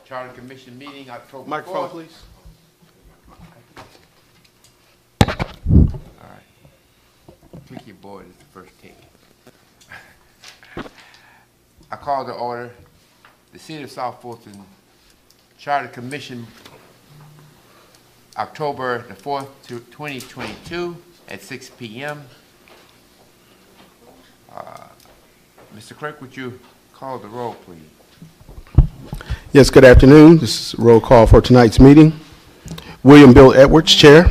Charter Commission meeting October 4th. Microphone, please. All right. Click your board is the first take. I call to order the City of South Fulton Charter Commission October the 4th, 2022 at 6 p.m. Mr. Clerk, would you call the roll, please? Yes, good afternoon. This is roll call for tonight's meeting. William Bill Edwards, Chair.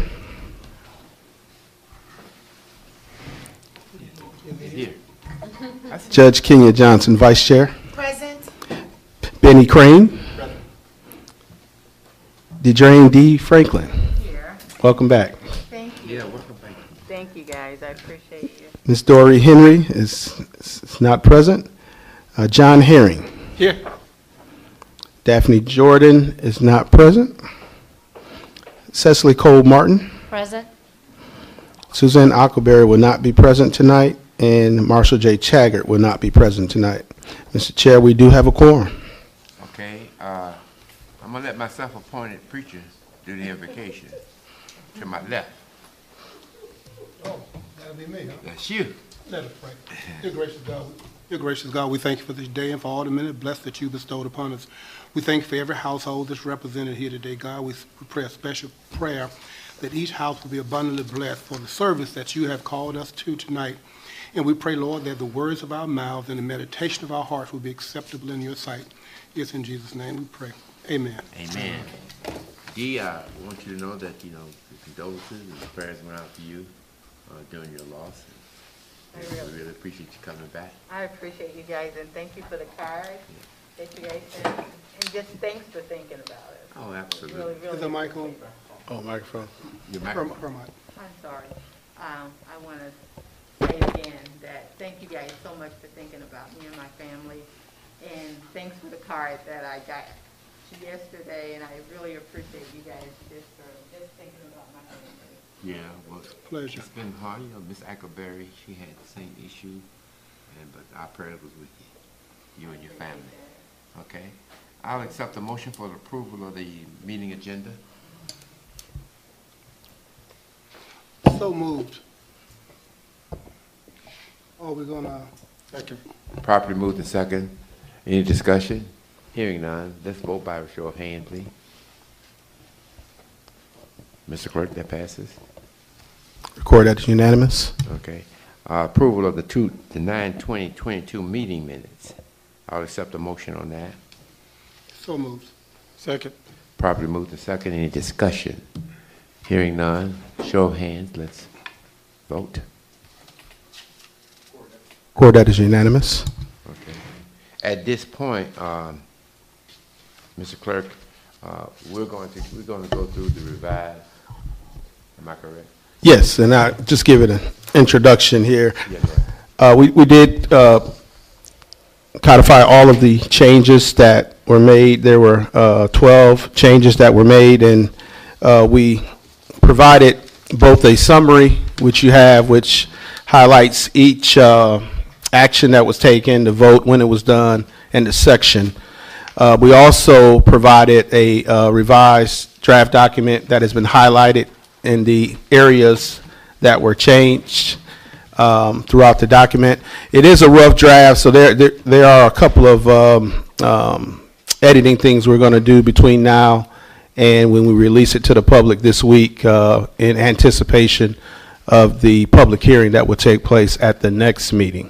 Here. Judge Kenya Johnson, Vice Chair. Present. Benny Crane. Dedrain D. Franklin. Here. Welcome back. Thank you. Yeah, welcome back. Thank you, guys. I appreciate you. Ms. Dory Henry is not present. John Herring. Here. Daphne Jordan is not present. Cecily Cole Martin. Present. Suzanne Ockelberry will not be present tonight, and Marshall J. Chaggart will not be present tonight. Mr. Chair, we do have a quorum. Okay, I'm gonna let my self-appointed preacher do the invocation. To my left. Oh, that'll be me, huh? That's you. Let us pray. Dear gracious God, we thank you for this day and for all the many blessings that you bestowed upon us. We thank you for every household that's represented here today, God. We pray a special prayer that each house will be abundantly blessed for the service that you have called us to tonight. And we pray, Lord, that the words of our mouths and the meditation of our hearts will be acceptable in your sight. It's in Jesus' name we pray. Amen. Amen. Dee, I want you to know that, the condolences and the prayers went out to you during your loss. We really appreciate you coming back. I appreciate you guys, and thank you for the card that you guys sent, and just thanks for thinking about it. Oh, absolutely. Really, really. Is the mic on? Oh, microphone. Your Her microphone. mic. I'm sorry. I want to say again that thank you guys so much for thinking about me and my family, and thanks for the card that I got yesterday, and I really appreciate you guys just for just thinking about my family. Yeah, well, Pleasure. it's been hard. Miss Ackleberry, she had the same issue, but our prayer was with you and your family. Okay? I'll accept the motion for the approval of the meeting agenda. So moved. Oh, we're gonna. Second. Properly moved and second. Any discussion? Hearing none. Let's vote by a show of hands, please. Mr. Clerk, that passes. Record that as unanimous. Okay. Approval of the 9/20/22 meeting minutes. I'll accept a motion on that. So moved. Second. Properly moved and second. Any discussion? Hearing none. Show of hands. Let's vote. Record that as unanimous. Okay. At this point, Mr. Clerk, we're going to go through the revised. Am I correct? Yes, and I just give it an introduction here. Yeah. We did codify all of the changes that were made. There were 12 changes that were made, and we provided both a summary, which you have, which highlights each action that was taken, the vote, when it was done, and the section. We also provided a revised draft document that has been highlighted in the areas that were changed throughout the document. It is a rough draft, so there are a couple of editing things we're going to do between now and when we release it to the public this week in anticipation of the public hearing that will take place at the next meeting.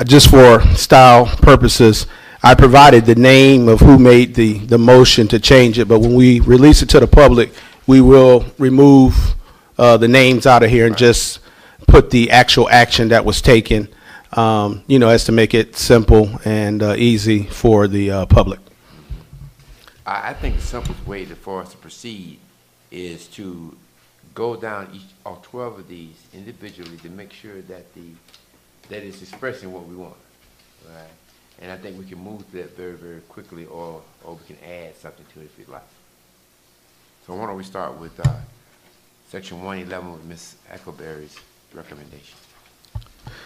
Just for style purposes, I provided the name of who made the motion to change it, but when we release it to the public, we will remove the names out of here and just put the actual action that was taken, as to make it simple and easy for the public. I think the simplest way for us to proceed is to go down all 12 of these individually to make sure that that is expressing what we want, right? And I think we can move that very, very quickly, or we can add something to it if you'd like. So why don't we start with Section 111 with Ms. Ackleberry's recommendation.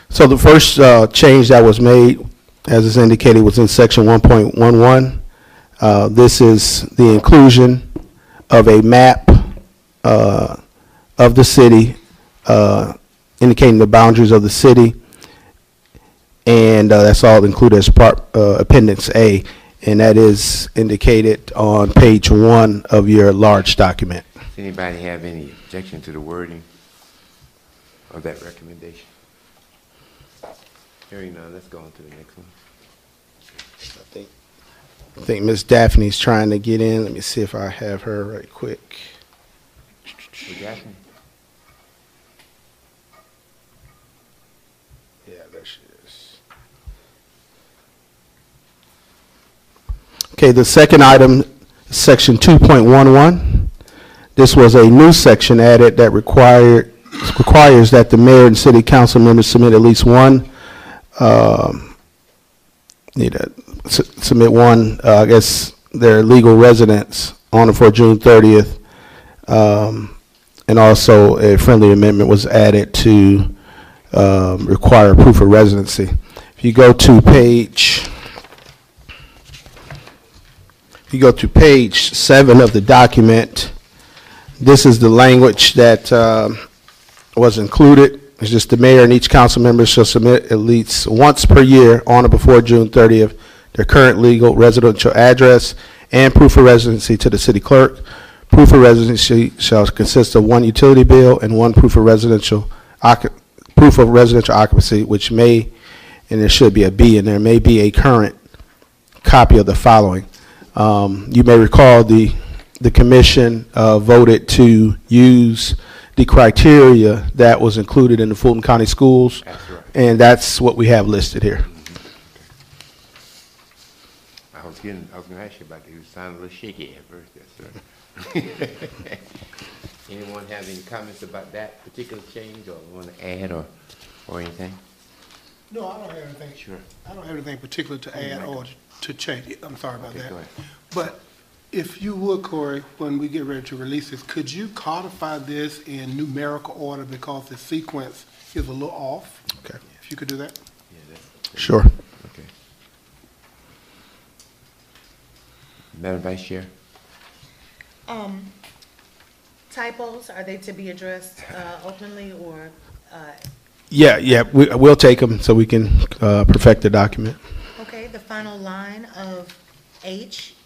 So the first change that was made as is indicated, was in section 1.11. This is the inclusion of a map of the city, indicating the boundaries of the city, and that's all included as part Appendix A, and that is indicated on page 1 of your large document. Does anybody have any objection to the wording of that recommendation? Hearing none, let's go on to the next one. I think Ms. Daphne's trying to get in. Let me see if I have her right quick. Ms. Jackson? Yeah, there she is. Okay, the second item, section 2.11. This was a new section added that requires that the mayor and city council members submit at least one, submit one, I guess, their legal residence on or for June 30th. And also a friendly amendment was added to require proof of residency. If you go to page 7 of the document, this is the language that was included. It's just the mayor and each council member shall submit at least once per year on or before June 30th their current legal residential address and proof of residency to the city clerk. Proof of residency shall consist of one utility bill and one proof of residential occupancy, which may, and there should be a B in there, may be a current copy of the following. You may recall the commission voted to use the criteria that was included in the Fulton County Schools, That's right. and that's what we have listed here. I was going to ask you about that. You sounded a little shaky at first, yes, sir. Anyone have any comments about that particular change or want to add or anything? No, I don't have anything. Sure. I don't have anything particular to add or to change. I'm sorry about Okay, that. go ahead. But if you would, Corey, when we get ready to release this, could you codify this in numerical order because the sequence is a little off? Okay. If you could do that? Yeah, Sure. okay. Madam Vice Chair? Typos, are they to be addressed openly or? Yeah, we'll take them so we can perfect the document. Okay, the final line of H,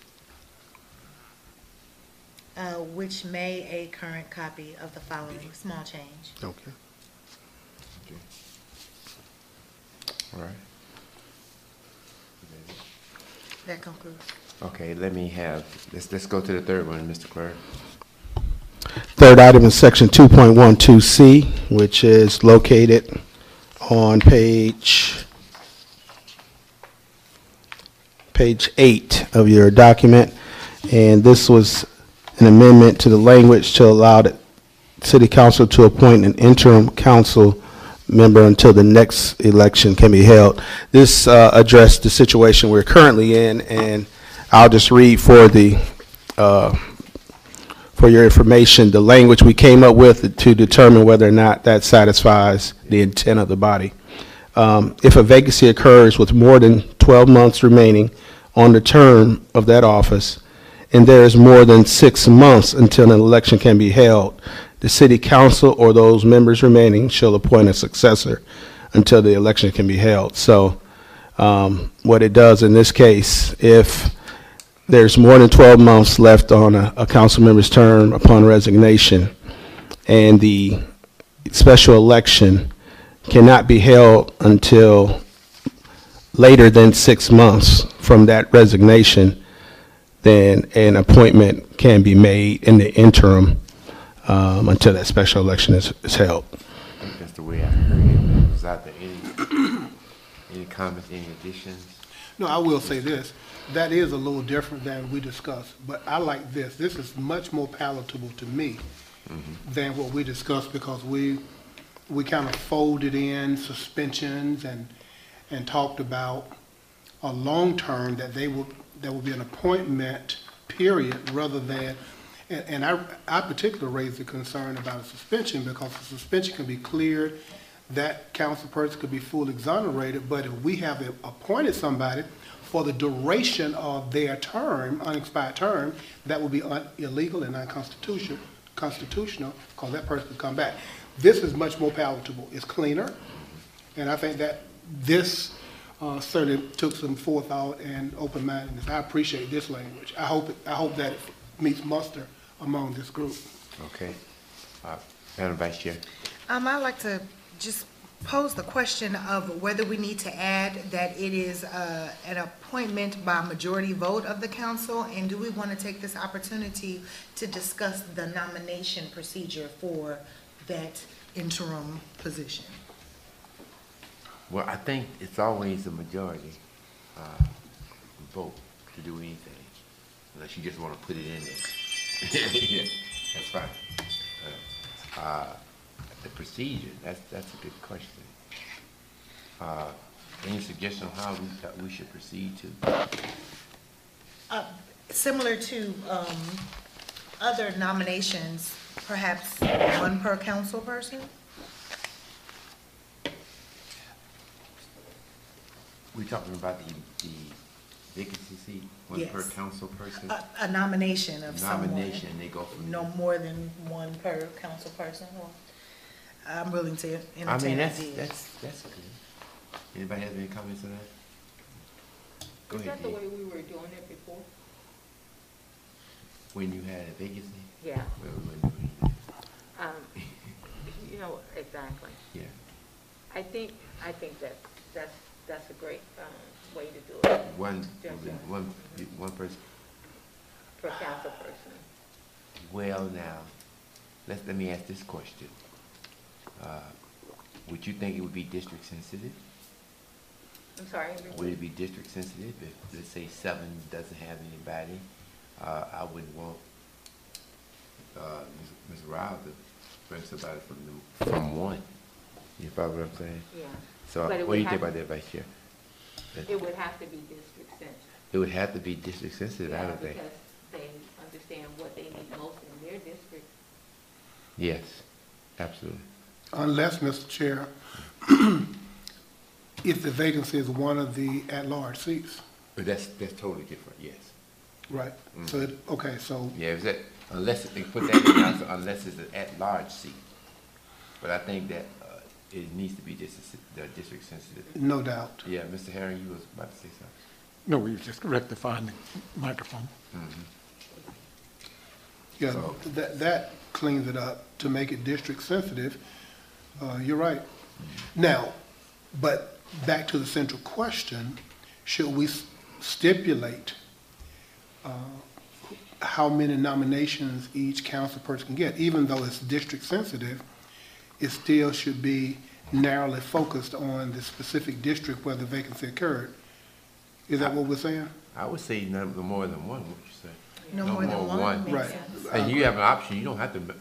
which may a current copy of the following, small change. Okay. All right. That concludes. Okay, let's go to the third one, Mr. Clerk. Third item is section 2.12C, which is located on page 8 of your document. And this was an amendment to the language to allow the city council to appoint an interim council member until the next election can be held. This addressed the situation we're currently in, and I'll just read for your information the language we came up with to determine whether or not that satisfies the intent of the body. If a vacancy occurs with more than 12 months remaining on the term of that office, and there is more than 6 months until an election can be held, the city council or those members remaining shall appoint a successor until the election can be held. So what it does in this case, if there's more than 12 months left on a council member's term upon resignation, and the special election cannot be held until later than 6 months from that resignation, then an appointment can be made in the interim until that special election is held. I think that's the way I heard it. Was out there any comments, any additions? No, I will say this. That is a little different than we discussed, but I like this. This is much more palatable to me than what we discussed because we kind of folded in suspensions and talked about a long term that there would be an appointment period rather than, and I particularly raised the concern about a suspension because the suspension can be cleared, that council person could be fully exonerated, but if we have appointed somebody for the duration of their term, unexpired term, that would be illegal and unconstitutional, because that person could come back. This is much more palatable, it's cleaner, and I think that this certainly took some forethought and open-mindedness. I appreciate this language. I hope that it meets muster among this group. Okay. Madam Vice Chair. I'd like to just pose the question of whether we need to add that it is an appointment by majority vote of the council, and do we want to take this opportunity to discuss the nomination procedure for that interim position? Well, I think it's always a majority vote to do anything, unless you just want to put it in there. Yeah, that's fine. The procedure, that's a good question. Any suggestion on how we should proceed to? Similar to other nominations, perhaps one per council person? We're talking about the vacancy seat, one per Yes. council person? A nomination of someone. Nomination, they go from. No more than one per council person, or I'm willing to I entertain mean, ideas. that's good. Anybody have any comments on that? Go Is ahead, that the Dee. way we were doing it before? When you had a vacancy? Yeah. Well, we weren't doing that. You know, exactly. Yeah. I think that's a great way to do it One person. for council person. Well, now, let me ask this question. Would you think it would be district sensitive? I'm sorry. Would it be district sensitive if, let's say, 7 doesn't have anybody? I wouldn't want Ms. Rao to bring somebody from 1. You follow what I'm saying? Yeah. So But it what do you would think have- about that, Vice Chair? It would have to be district sensitive. It would have to be district sensitive, I Yeah, don't think. because they understand what they need most in their district. Yes, absolutely. Unless, Mr. Chair, if the vacancy is one of the at-large seats. But that's totally different, yes. Right. So, okay, so, Yeah, is that, unless, they put that in now, so unless it's an at-large seat. But I think that it needs to be district sensitive. no doubt. Yeah, Mr. Herring, you was about to say something. No, we were just rectifying the microphone. Yeah, So- that cleans it up to make it district sensitive. You're right. Now, but back to the central question, should we stipulate how many nominations each council person can get? Even though it's district sensitive, it still should be narrowly focused on the specific district where the vacancy occurred. Is that what we're saying? I would say no more than one, what would you say? No more than one makes Right. sense. And you have an option, you don't have to do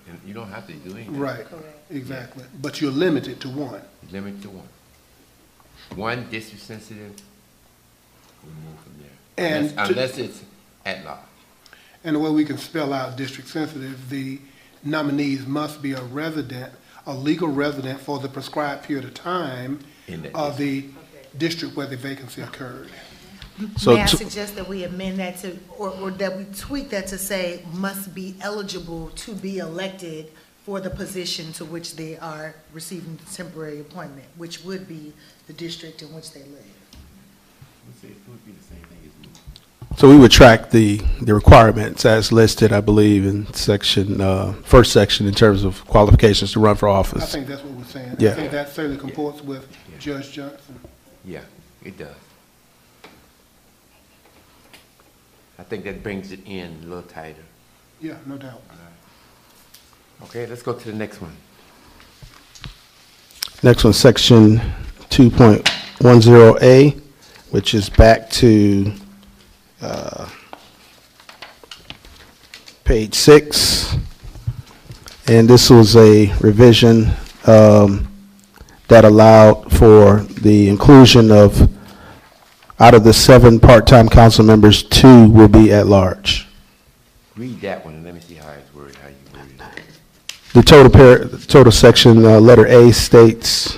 anything. Right, Correct. exactly. But you're limited to one. Limit to 1. 1 district sensitive, we move from there. And Unless it's at large. And the way we can spell out district sensitive, the nominees must be a legal resident for the prescribed period of time In that of the district where the vacancy occurred. So May I to- suggest that we amend that to, or that we tweak that to say must be eligible to be elected for the position to which they are receiving the temporary appointment, which would be the district in which they live. Let's say it would be the same thing as me. So we would track the requirements as listed, I believe, in section, first section in terms of qualifications to run for I office. think that's what we're saying. Yeah. I think that certainly comports with Judge Johnson. Yeah, it does. I think that brings it in a little tighter. Yeah, no doubt. Okay, let's go to the next one. Next one, section 2.10A, which is back to page 6. And this was a revision that allowed for the inclusion of, out of the 7 part-time council members, 2 will be at large. Read that one and let me see how it's worded, how you worded it. The total section, letter A states,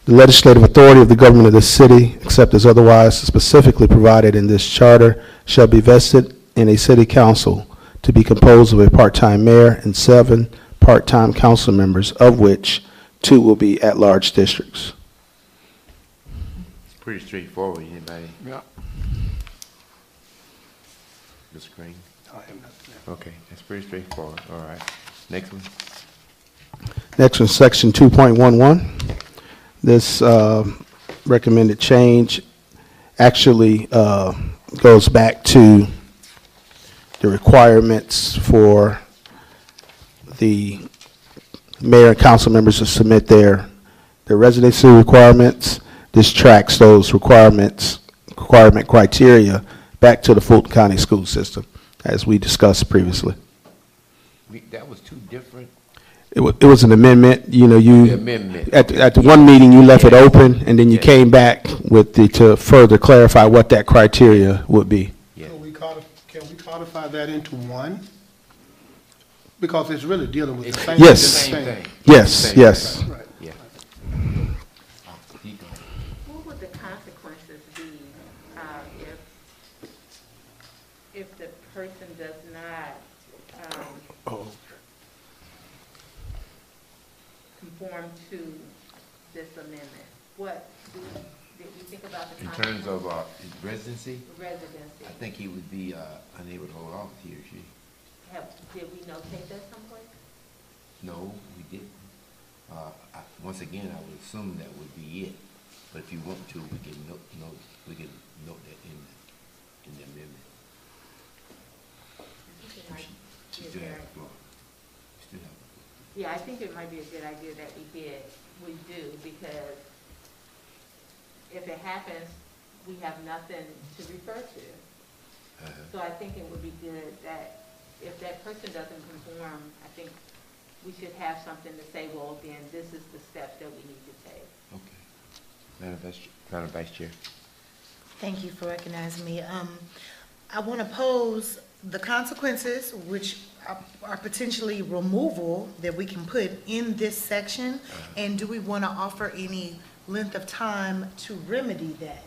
The legislative authority of the government of the city, except as otherwise specifically provided in this charter, shall be vested in a city council to be composed of a part-time mayor and 7 part-time council members, of which 2 will be at-large districts. It's pretty straightforward. Anybody? Yeah. Mr. Green? I have nothing else. Okay, that's pretty straightforward. All right. Next one. Next one, section 2.11. This recommended change actually goes back to the requirements for the mayor and council members to submit their residency requirements. This tracks those requirement criteria back to the Fulton County school system, as we discussed previously. That was two different. It was an amendment, you know, The amendment. at the one meeting, you left it open, and then you came back with to further clarify what that criteria would be. Yeah. Can we codify that into one? Because it's really dealing with the same. Yes. Same thing. Yes, Same yes. thing. Right. Yeah. Keep going. What would the consequences be if the person does not conform to this amendment? Did you think about the In consequences? terms of his residency, Residency. I think he would be unable to hold office, he or she. Did we notate that someplace? No, we didn't. Once again, I would assume that would be it. But if you want to, we can note that in the amendment. I think it might She be a still good has the idea. floor. Still have the floor. Yeah, I think it might be a good idea that we do, because if it happens, we have nothing to refer to. So I think it would be good that if that person doesn't conform, I think we should have something to say, well, then this is the steps that we need to take. Okay. Madam Vice Chair. Thank you for recognizing me. I want to pose the consequences, which are potentially removal that we can put in this section, and do we want to offer any length of time to remedy that?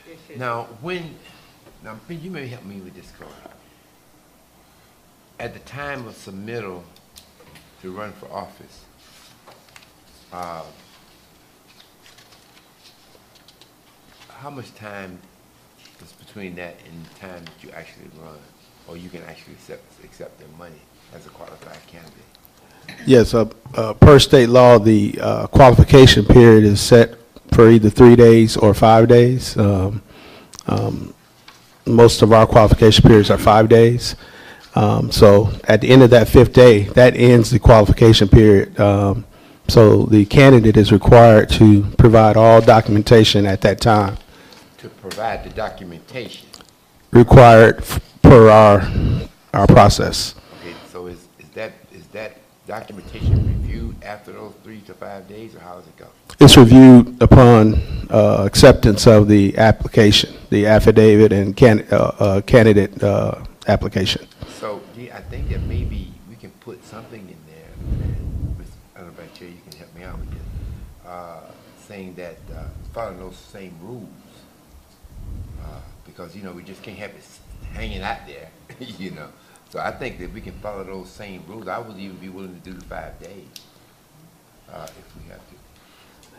There should- Now, you may help me with this, Corey. At the time of submittal to run for office, how much time is between that and the time that you actually run, or you can actually accept their money as a qualified candidate? Yes, per state law, the qualification period is set for either 3 days or 5 days. Most of our qualification periods are 5 days. So at the end of that 5th day, that ends the qualification period. So the candidate is required to provide all documentation at that time, To provide the documentation. required per our process. Okay, so is that documentation reviewed after those 3 to 5 days, or how does it go? It's reviewed upon acceptance of the application, the affidavit and candidate application. So, I think that maybe we can put something in there, and I don't know, Vice Chair, you can help me out with this, saying that following those same rules, because, we just can't have it hanging out there, So I think that we can follow those same rules. I would even be willing to do the 5 days, if we have to.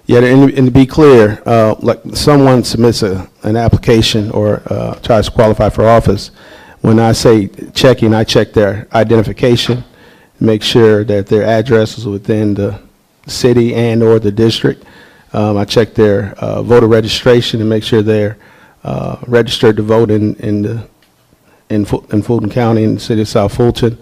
Yeah, and to be clear, like someone submits an application or tries to qualify for office, when I say checking, I check their identification, make sure that their address is within the city and or the district. I check their voter registration and make sure they're registered to vote in Fulton County in the city of South Fulton.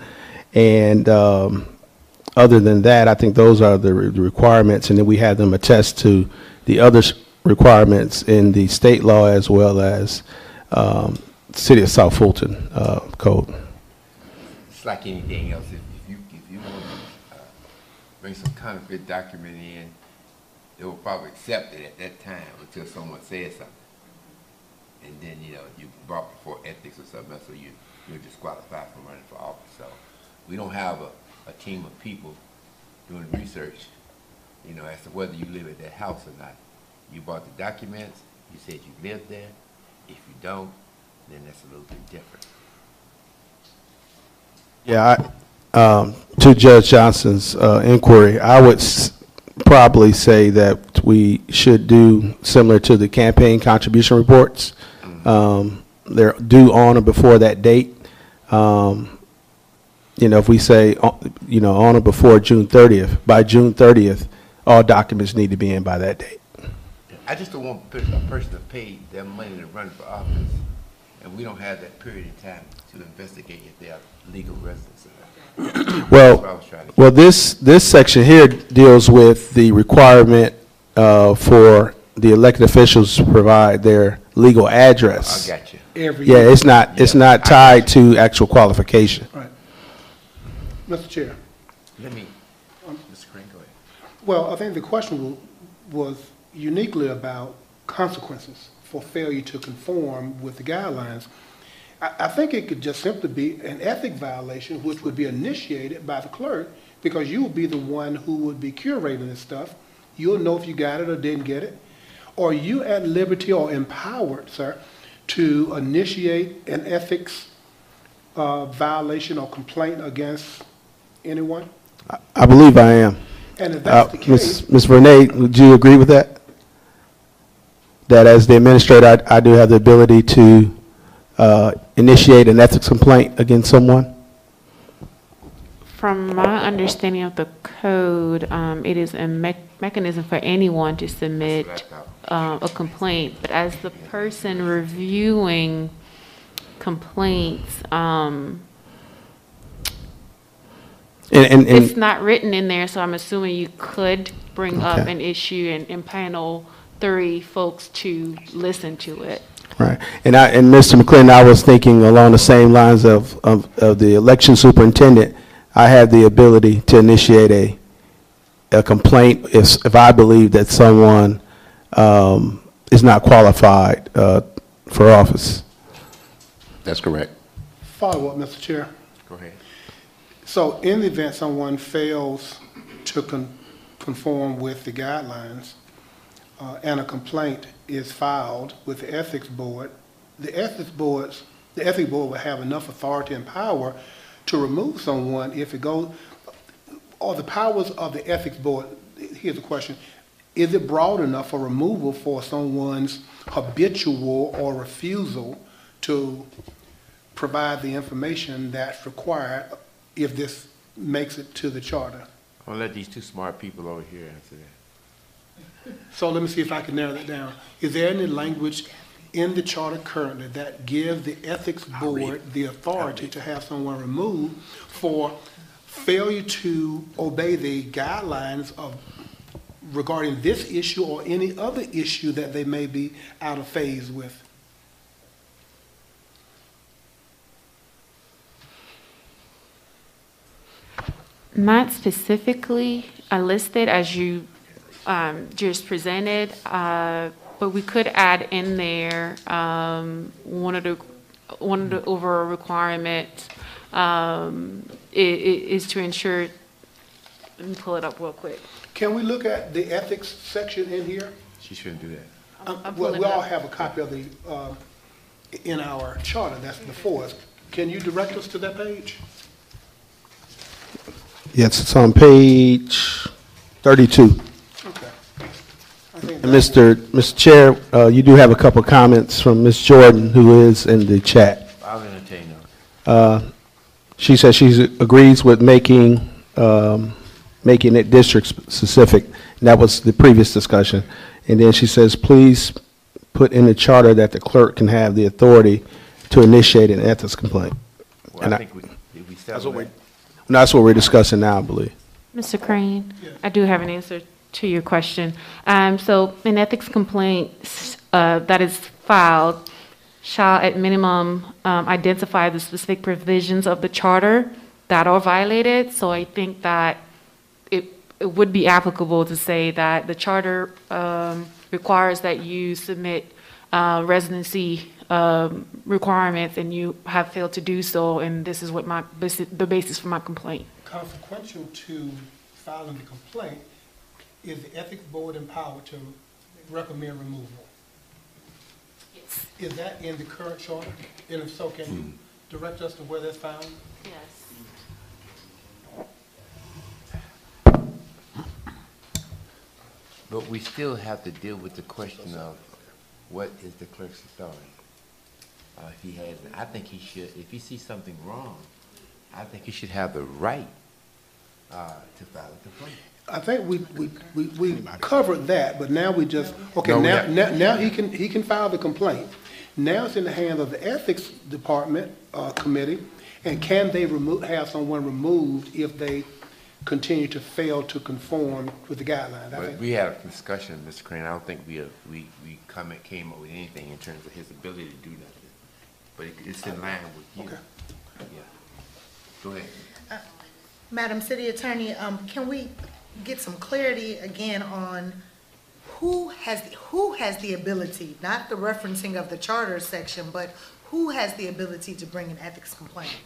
And other than that, I think those are the requirements, and then we have them attest to the other requirements in the state law as well as city of South Fulton code. It's like anything else. If you want to bring some counterfeit document in, they will probably accept it at that time until someone says something. And then, you brought before ethics or something else, so you you're disqualified from running for office. So we don't have a team of people doing research, you know, as to whether you live at that house or not. You bought the documents, you said you lived there. If you don't, then that's a little bit different. Yeah, to Judge Johnson's inquiry, I would probably say that we should do similar to the campaign contribution reports. They're due on or before that date. You know, if we say, you know, on or before June 30th, by June 30th, all documents need to be in by that date. I just don't want a person to pay their money to run for office, and we don't have that period of time to investigate if they are legal residents or not. That's what I was trying to get. Well, this section here deals with the requirement for the elected officials to provide their legal address. I got you. Every Yeah, year. it's not tied to actual qualification. Right. Mr. Chair. Let me, Mr. Crane, go ahead. Well, I think the question was uniquely about consequences for failure to conform with the guidelines. I think it could just simply be an ethic violation, which would be initiated by the clerk, because you will be the one who would be curating this stuff. You'll know if you got it or didn't get it. Or you at liberty or empowered, sir, to initiate an ethics violation or complaint against anyone? I believe I am. And if that's the case, Ms. Vernay, would you agree with that? That as the administrator, I do have the ability to initiate an ethics complaint against someone? From my understanding of the code, it is a mechanism for anyone to submit a complaint. But as the person reviewing complaints, it's not written in there, so I'm assuming you could bring up Okay. an issue and panel 3 folks to listen to it. Right. And Mr. McClendon, I was thinking along the same lines of the election superintendent. I have the ability to initiate a complaint if I believe that someone is not qualified for office. That's correct. follow up, Mr. Chair. Go ahead. So in the event someone fails to conform with the guidelines, and a complaint is filed with the ethics board, the ethics board will have enough authority and power to remove someone if it goes, or the powers of the ethics board, here's the question, is it broad enough for removal for someone's habitual or refusal to provide the information that's required if this makes it to the charter? I'm gonna let these two smart people over here answer that. So let me see if I can narrow that down. Is there any language in the charter currently that gives the ethics board the authority to have someone removed for failure to obey the guidelines of regarding this issue or any other issue that they may be out of phase with? Not specifically listed as you just presented, but we could add in there one of the overall requirements is to ensure. Let me pull it up real quick. Can we look at the ethics section in here? She shouldn't do that. I'm Well, pulling we it all up. have a copy of the, in our charter that's before us. Can you direct us to that page? Yes, it's on page 32. Okay. I think And that's- Mr. Chair, you do have a couple comments from Ms. Jordan, who is in the chat. I'll entertain those. She says she agrees with making it district specific. And that was the previous discussion. And then she says, please put in the charter that the clerk can have the authority to initiate an ethics complaint. Well, And I think did we settle that? And that's what we're discussing now, I believe. Mr. Crane, I do have an answer to your question. So an ethics complaint that is filed shall at minimum identify the specific provisions of the charter that are violated. So I think that it would be applicable to say that the charter requires that you submit residency requirements and you have failed to do so, and this is what the basis for my complaint. Consequential to filing the complaint, is the ethics board empowered to recommend removal? Yes. Is that in the current charter? And if so, can you direct us to where that's found? Yes. But we still have to deal with the question of what is the clerk's authority? If he has, I think he should, if he sees something wrong, I think he should have the right to file a complaint. I think we covered that, but now we just, okay, No, we now he can file the complaint. Now it's in the hands of the ethics department, committee, and can they have someone removed if they continue to fail to conform with the guidelines? But we had a discussion, Mr. Crane, I don't think we came up with anything in terms of his ability to do nothing. But it's in line with you. Okay. Yeah. Go ahead. Madam City Attorney, can we get some clarity again on who has the ability, not the referencing of the charter section, but who has the ability to bring an ethics complaint?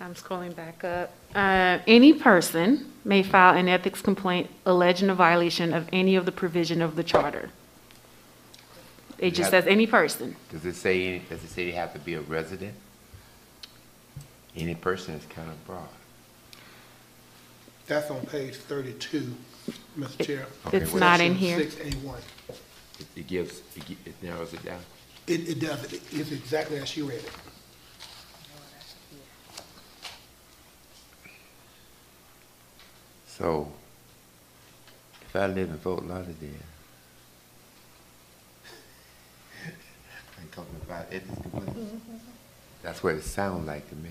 I'm scrolling back up. Any person may file an ethics complaint alleging a violation of any of the provision of the charter. It just says any person. Does it say they have to be a resident? Any person is kind of broad. That's on page 32, Mr. Chair. It's not in here. 6A1. It narrows it down. It does, it's exactly as she read it. So, if I live in Fort Lauderdale, I'm talking about ethics complaints. That's what it sounds like to me.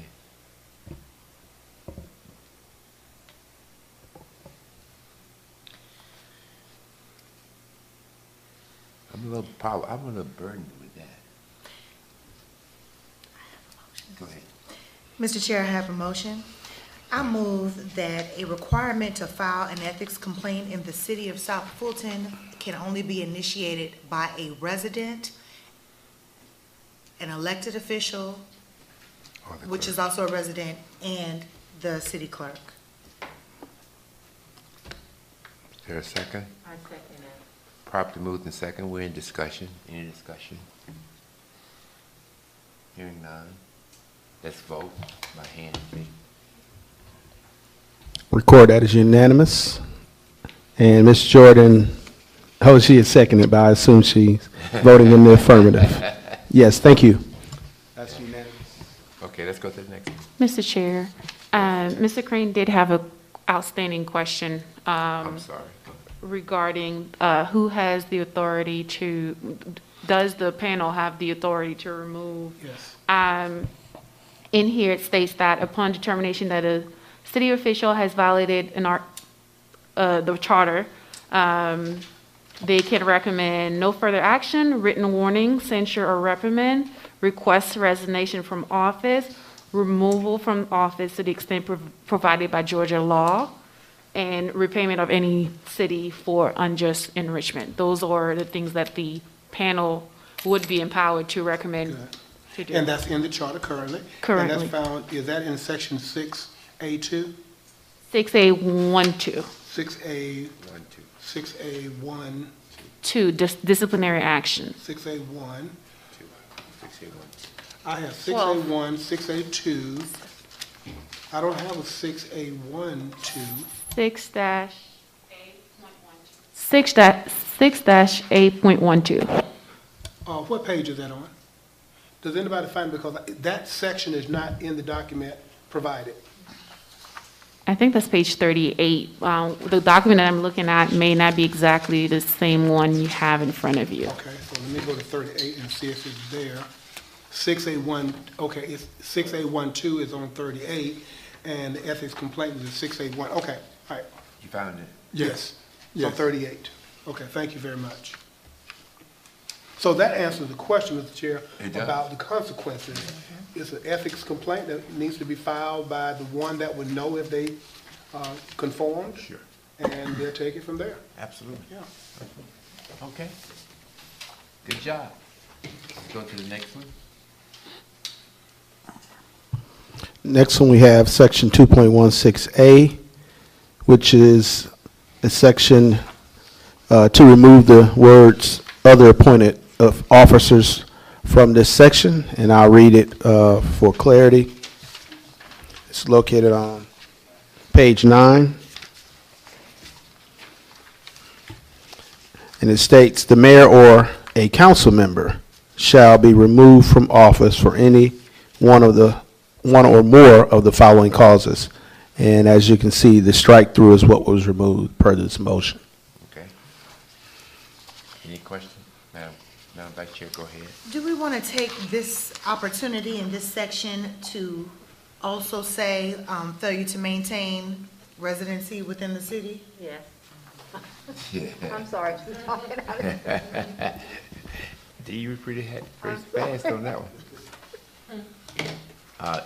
I'm a little burdened with that. Go ahead. Mr. Chair, I have a motion. I move that a requirement to file an ethics complaint in the city of South Fulton can only be initiated by a resident, an elected official, which is also a resident, and the city clerk. Is there a second? I second it. Properly moved and second. We're in discussion. Any discussion? Hearing none. Let's vote by hand, please. Record that as unanimous. And Ms. Jordan, she is seconded, but I assume she's voting in the affirmative. Yes, thank you. That's unanimous. Okay, let's go to the next. Mr. Chair, Mr. Crane did have an outstanding question. I'm sorry. Regarding who has the authority does the panel have the authority to remove? Yes. In here, it states that upon determination that a city official has violated the charter, they can recommend no further action, written warning, censure, or reprimand, request resignation from office, removal from office to the extent provided by Georgia law, and repayment of any city for unjust enrichment. Those are the things that the panel would be empowered to recommend to do. And that's in the charter currently? Currently. And that's found, is that in section 6A2? 6A12. 6A1, 2, disciplinary action. 6A1. 6A1. I have 6A1, 6A2. I don't have a 6A1, 2. 6-8.12. What page is that on? Does anybody find, because that section is not in the document provided. I think that's page 38. The document that I'm looking at may not be exactly the same one you have in front of you. Okay, so let me go to 38 and see if it's there. 6A1, okay, it's 6A12 is on 38, and the ethics complaint is 6A1. Okay, all right. You found it? Yes, it's on 38. Okay, thank you very much. So that answers the question, Mr. Chair, It does. about the consequences. It's an ethics complaint that needs to be filed by the one that would know if they conformed. Sure. and they'll take it from there. Absolutely. Yeah. Okay. Good job. Let's go to the next one. Next one, we have section 2.16A, which is a section to remove the words "other appointed of officers" from this section, and I'll read it for clarity. It's located on page 9. And it states, "The mayor or a council member shall be removed from office for any one or more of the following causes." And as you can see, the strike through is what was removed per this motion. Okay. Any questions? Madam Vice Chair, go ahead. Do we want to take this opportunity in this section to also say failure to maintain residency within the city? Yes. Yeah. I'm sorry. she's talking out of- Do you were pretty fast on that one?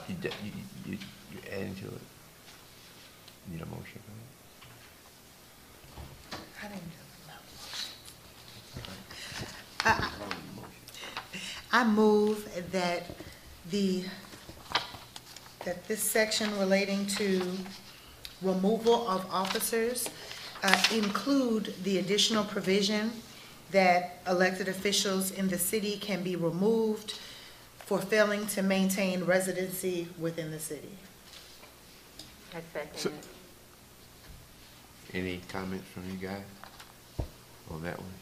You adding to it? Need a motion? I didn't know. I move that this section relating to removal of officers include the additional provision that elected officials in the city can be removed for failing to maintain residency within the city. I second it. Any comments from you guys on that one?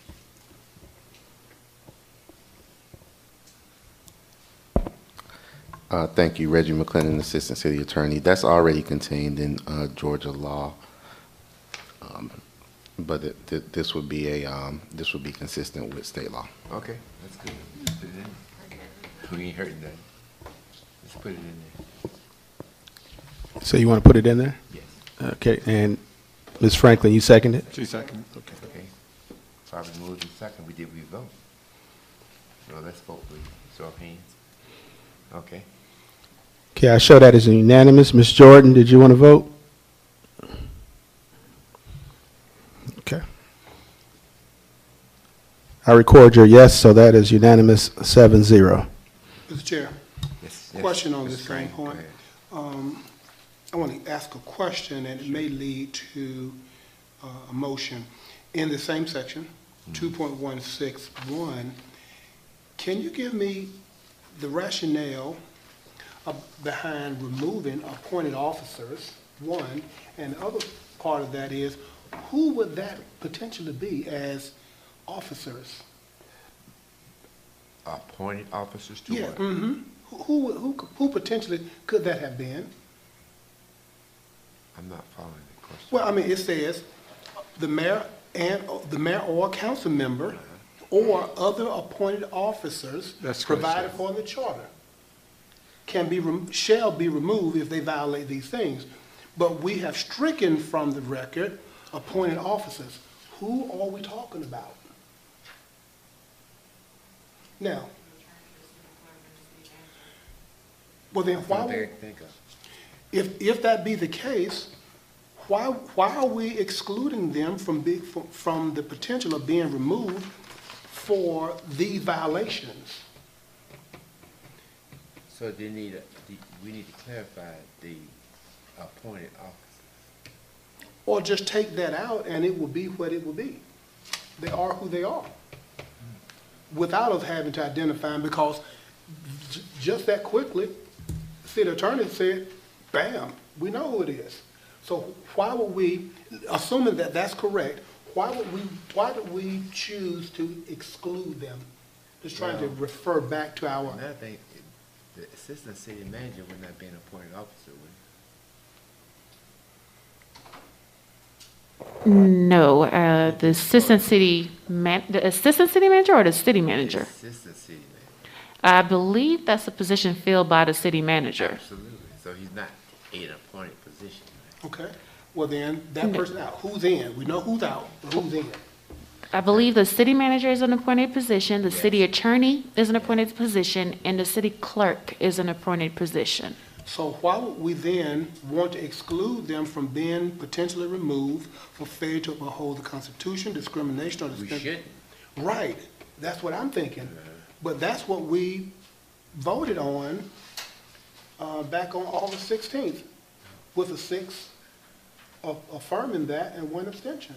Thank you, Reggie McClendon, Assistant City Attorney. That's already contained in Georgia law, but this would be consistent with state law. Okay, that's good. Let's put it in. We ain't hurting nothing. Let's put it in there. So you want to put it in there? Yes. Okay, and Ms. Franklin, you second it? She seconded. Okay. Okay. Probably moved in second. We vote? No, let's vote, please. Show of hands. Okay. Okay, I show that as unanimous. Ms. Jordan, did you want to vote? Okay. I record your yes, so that is unanimous, 7-0. Mr. Chair, Yes. question on Mr. this same Crane, go point. ahead. I want to ask a question, and it may lead to a motion. In the same section, 2.161, can you give me the rationale behind removing appointed officers, one, and the other part of that is, who would that potentially be as officers? Appointed officers to Yeah, what? Who potentially could that have been? I'm not following the question. Well, I mean, it says the mayor or a council member or other appointed officers That's what it provided says. for in the charter shall be removed if they violate these things. But we have stricken from the record appointed officers. Who are we talking about? Now, well then, why Something I would, can think of. if that be the case, why are we excluding them from the potential of being removed for these violations? So we need to clarify the appointed officers. Or just take that out and it will be what it will be. They are who they are. Without us having to identify them, because just that quickly, the city attorney said, bam, we know who it is. So why would we, assuming that that's correct, why did we choose to exclude them? Just trying to refer back to our, Another thing, the assistant city manager would not be an appointed officer, would No, the assistant city manager or the city he? manager? Assistant city manager. I believe that's a position filled by the city manager. Absolutely. So he's not an appointed position. okay, well then, that person out, who's in? We know who's out, but who's in? I believe the city manager is an appointed position, the city attorney is an appointed position, and the city clerk is an appointed position. So why would we then want to exclude them from being potentially removed for failure to uphold the Constitution, discrimination, or We discrimination? shouldn't. Right, that's what I'm thinking. But that's what we voted on back on August 16th, with a 6 affirming that and 1 abstention.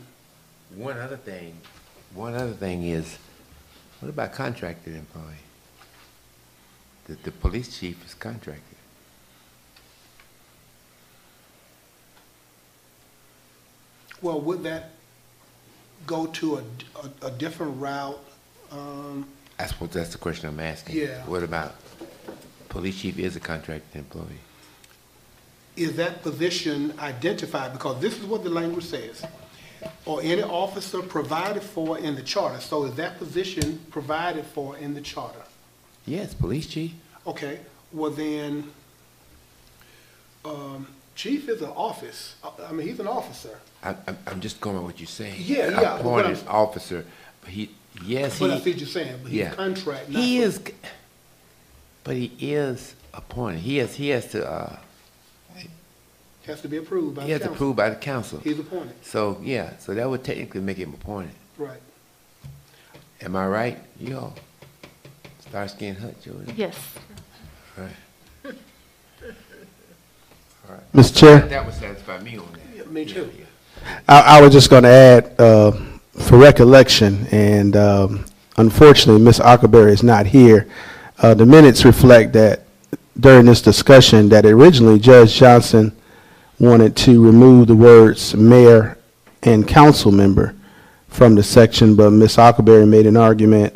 One other thing is, what about contracted employee? The police chief is contracted. Well, would that go to a different route? That's the question I'm asking. Yeah. What about, police chief is a contracted employee? Is that position identified? Because this is what the language says. Or any officer provided for in the charter. So is that position provided for in the charter? Yes, police chief. Okay, well then, chief is an office. I mean, he's an officer. I'm just going with what you're saying. Yeah, yeah, but what Appointed officer, but he, yes, But I he, see what you're saying, but he's yeah. contract. not He for- is, but he is appointed. He has to, Has to be approved by he the has to council. approve by the council. He's appointed, So, yeah, so that would technically make him appointed. right. Am I right? You all Starsky and Hutch, Jordan? Yes. Right. All right. Mr. Chair? That would satisfy me on that. Yeah, me too. Yeah. I was just going to add, for recollection, and unfortunately, Ms. Ackerberry is not here. The minutes reflect that during this discussion, that originally Judge Johnson wanted to remove the words mayor and council member from the section, but Ms. Ackerberry made an argument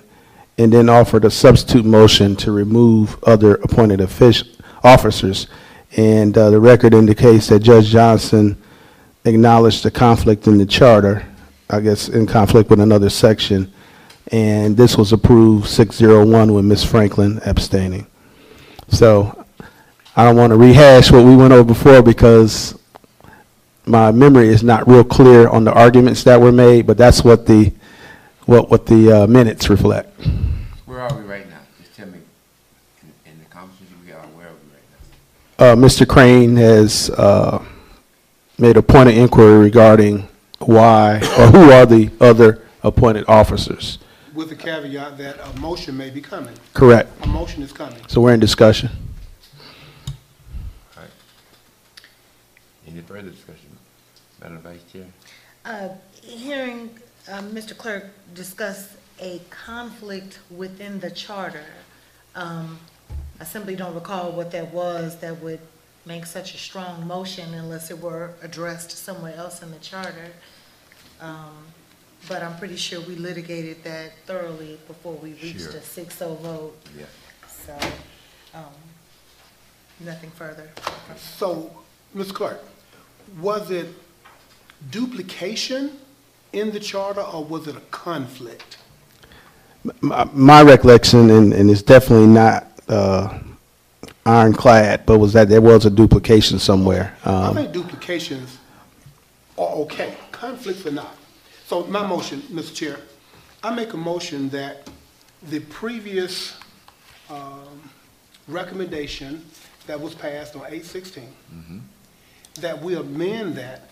and then offered a substitute motion to remove other appointed officers. And the record indicates that Judge Johnson acknowledged the conflict in the charter, I guess in conflict with another section, and this was approved 601 with Ms. Franklin abstaining. So I don't want to rehash what we went over before because my memory is not real clear on the arguments that were made, but that's what the minutes reflect. Where are we right now? Just tell me, in the conversation we are, where are we right now? Mr. Crane has made a point of inquiry regarding why or who are the other appointed officers. With the caveat that a motion may be coming. Correct. A motion is coming. So we're in discussion. All right. Any further discussion? Madam Vice Chair? Hearing Mr. Clerk discuss a conflict within the charter, I simply don't recall what that was that would make such a strong motion unless it were addressed somewhere else in the charter. But I'm pretty sure we litigated that thoroughly before we reached Sure. a 6-0 vote. Yeah. So, nothing further. So, Ms. Clerk, was it duplication in the charter or was it a conflict? My recollection, and it's definitely not ironclad, but was that there was a duplication somewhere. I think duplications are okay, conflicts are not. So my motion, Mr. Chair, I make a motion that the previous recommendation that was passed on 8/16, that we amend that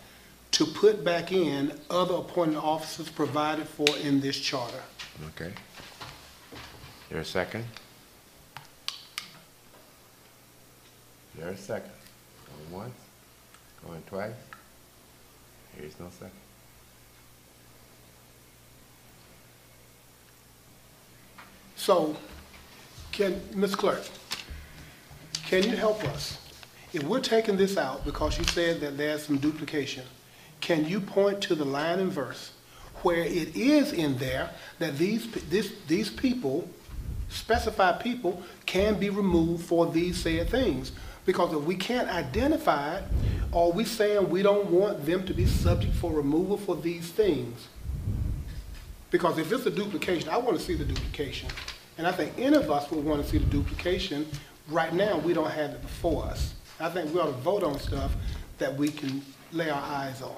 to put back in other appointed officers provided for in this charter. Okay. There a second? There a second? Going once? Going twice? There is no second. So, Ms. Clerk, can you help us? If we're taking this out because you said that there's some duplication, can you point to the line and verse where it is in there that these people, specified people, can be removed for these said things? Because if we can't identify it, are we saying we don't want them to be subject for removal for these things? Because if it's a duplication, I want to see the duplication. And I think any of us would want to see the duplication. Right now, we don't have it before us. I think we ought to vote on stuff that we can lay our eyes on.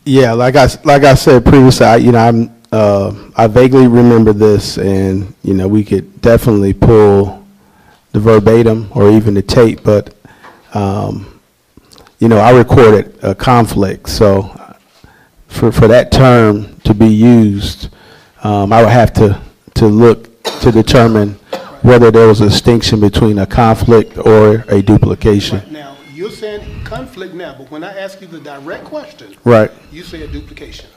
Yeah, like I said previously, I vaguely remember this, and we could definitely pull the verbatim or even the tape, but, I recorded a conflict, so for that term to be used, I would have to look to determine whether there was a distinction between a conflict or a duplication. Right now, you're saying conflict now, but when I ask you the direct question, Right, you said duplication.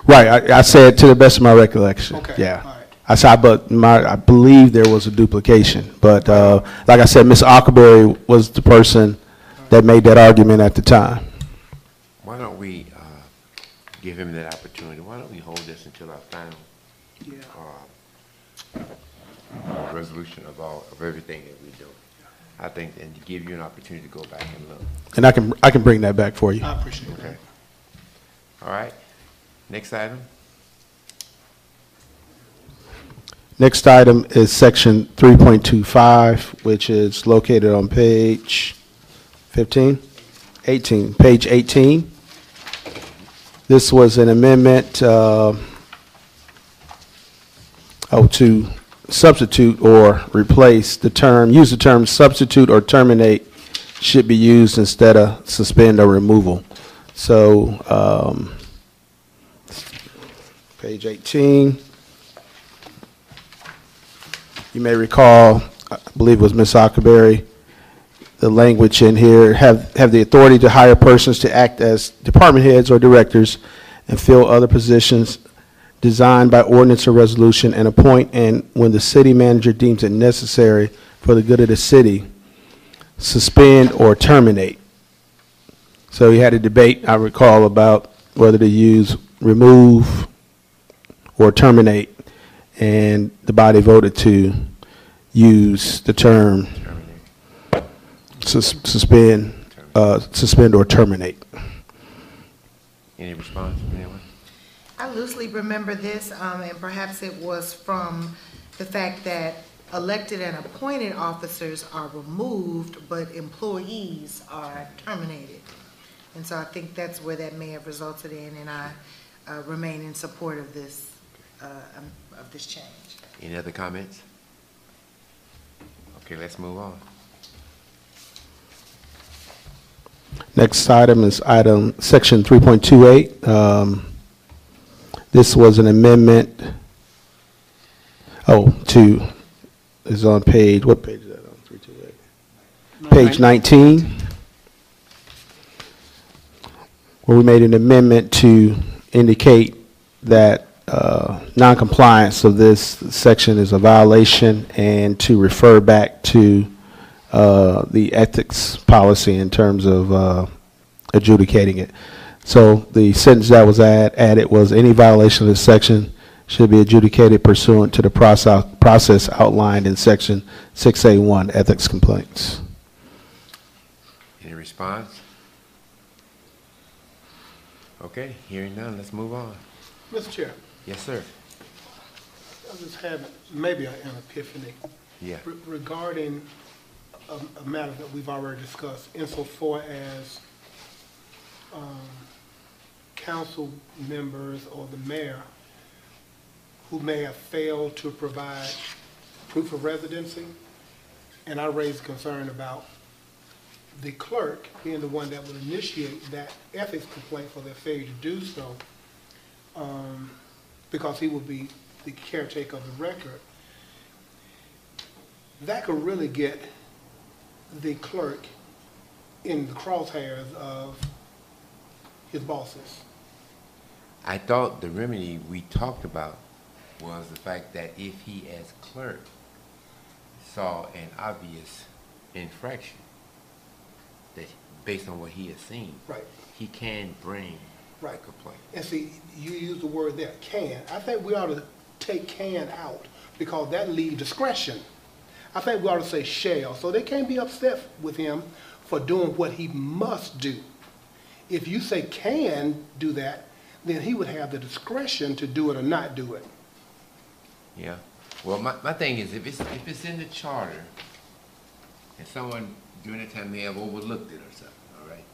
right, I said to the best of my recollection. Okay, Yeah. all right. I said, but I believe there was a duplication, but, like I said, Ms. Ockerberry was the person that made that argument at the time. Why don't we give him that opportunity? Why don't we hold this until our final resolution of everything that we do? I think, and to give you an opportunity to go back and look. And I can bring that back for you. I appreciate Okay. that. All right. Next item. Next item is section 3.25, which is located on page 18. Page 18. This was an amendment to substitute or replace the term, use the term substitute or terminate should be used instead of suspend or removal. So, page 18. You may recall, I believe it was Ms. Ockerberry, the language in here, have the authority to hire persons to act as department heads or directors and fill other positions designed by ordinance or resolution, and appoint, and when the city manager deems it necessary for the good of the city, suspend or terminate. So we had a debate, I recall, about whether to use remove or terminate, and the body voted to use the term suspend or terminate. Any response from anyone? I loosely remember this, and perhaps it was from the fact that elected and appointed officers are removed, but employees are terminated. And so I think that's where that may have resulted in, and I remain in support of this change. Any other comments? Okay, let's move on. Next item is section 3.28. This was an amendment, is on page, what page is that on, 328? Page 19, where we made an amendment to indicate that noncompliance of this section is a violation, and to refer back to the ethics policy in terms of adjudicating it. So the sentence that was added was, any violation of this section should be adjudicated pursuant to the process outlined in section 6A1, ethics complaints. Any response? Okay, hearing none, let's move on. Mr. Chair, Yes, sir. I was having maybe an epiphany Yeah. regarding a matter that we've already discussed insofar as council members or the mayor who may have failed to provide proof of residency. And I raised concern about the clerk being the one that would initiate that ethics complaint for their failure to do so, because he would be the caretaker of the record. That could really get the clerk in the crosshairs of his bosses. I thought the remedy we talked about was the fact that if he as clerk saw an obvious infraction, that based on what he has seen, Right. he can bring Right. a complaint. And see, you use the word there, can. I think we ought to take can out because that leaves discretion. I think we ought to say shall, so they can't be upset with him for doing what he must do. If you say can do that, then he would have the discretion to do it or not do it. Yeah. Well, my thing is, if it's in the charter, and someone during that time may have overlooked it or something, all right,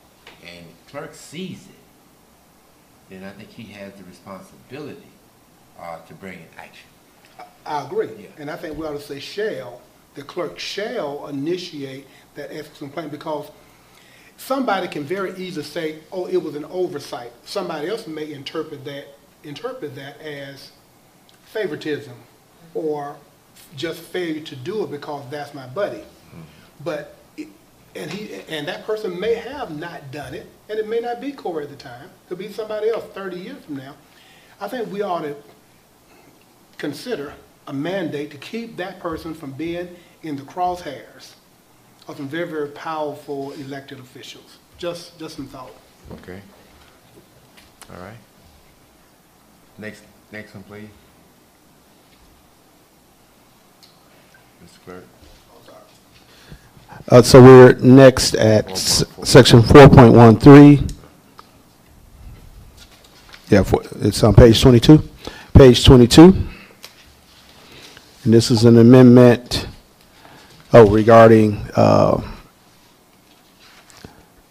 and the clerk sees it, then I think he has the responsibility to bring an action. I agree. Yeah. And I think we ought to say shall, the clerk shall initiate that ethics complaint, because somebody can very easily say, oh, it was an oversight. Somebody else may interpret that as favoritism or just failure to do it because that's my buddy. But and that person may have not done it, and it may not be Corey at the time. It could be somebody else 30 years from now. I think we ought to consider a mandate to keep that person from being in the crosshairs of some very, very powerful elected officials. Just some thought. Okay. All right. Next one, please. Mr. Clerk. So we're next at section 4.13. Yeah, it's on page 22. Page 22. And this is an amendment, regarding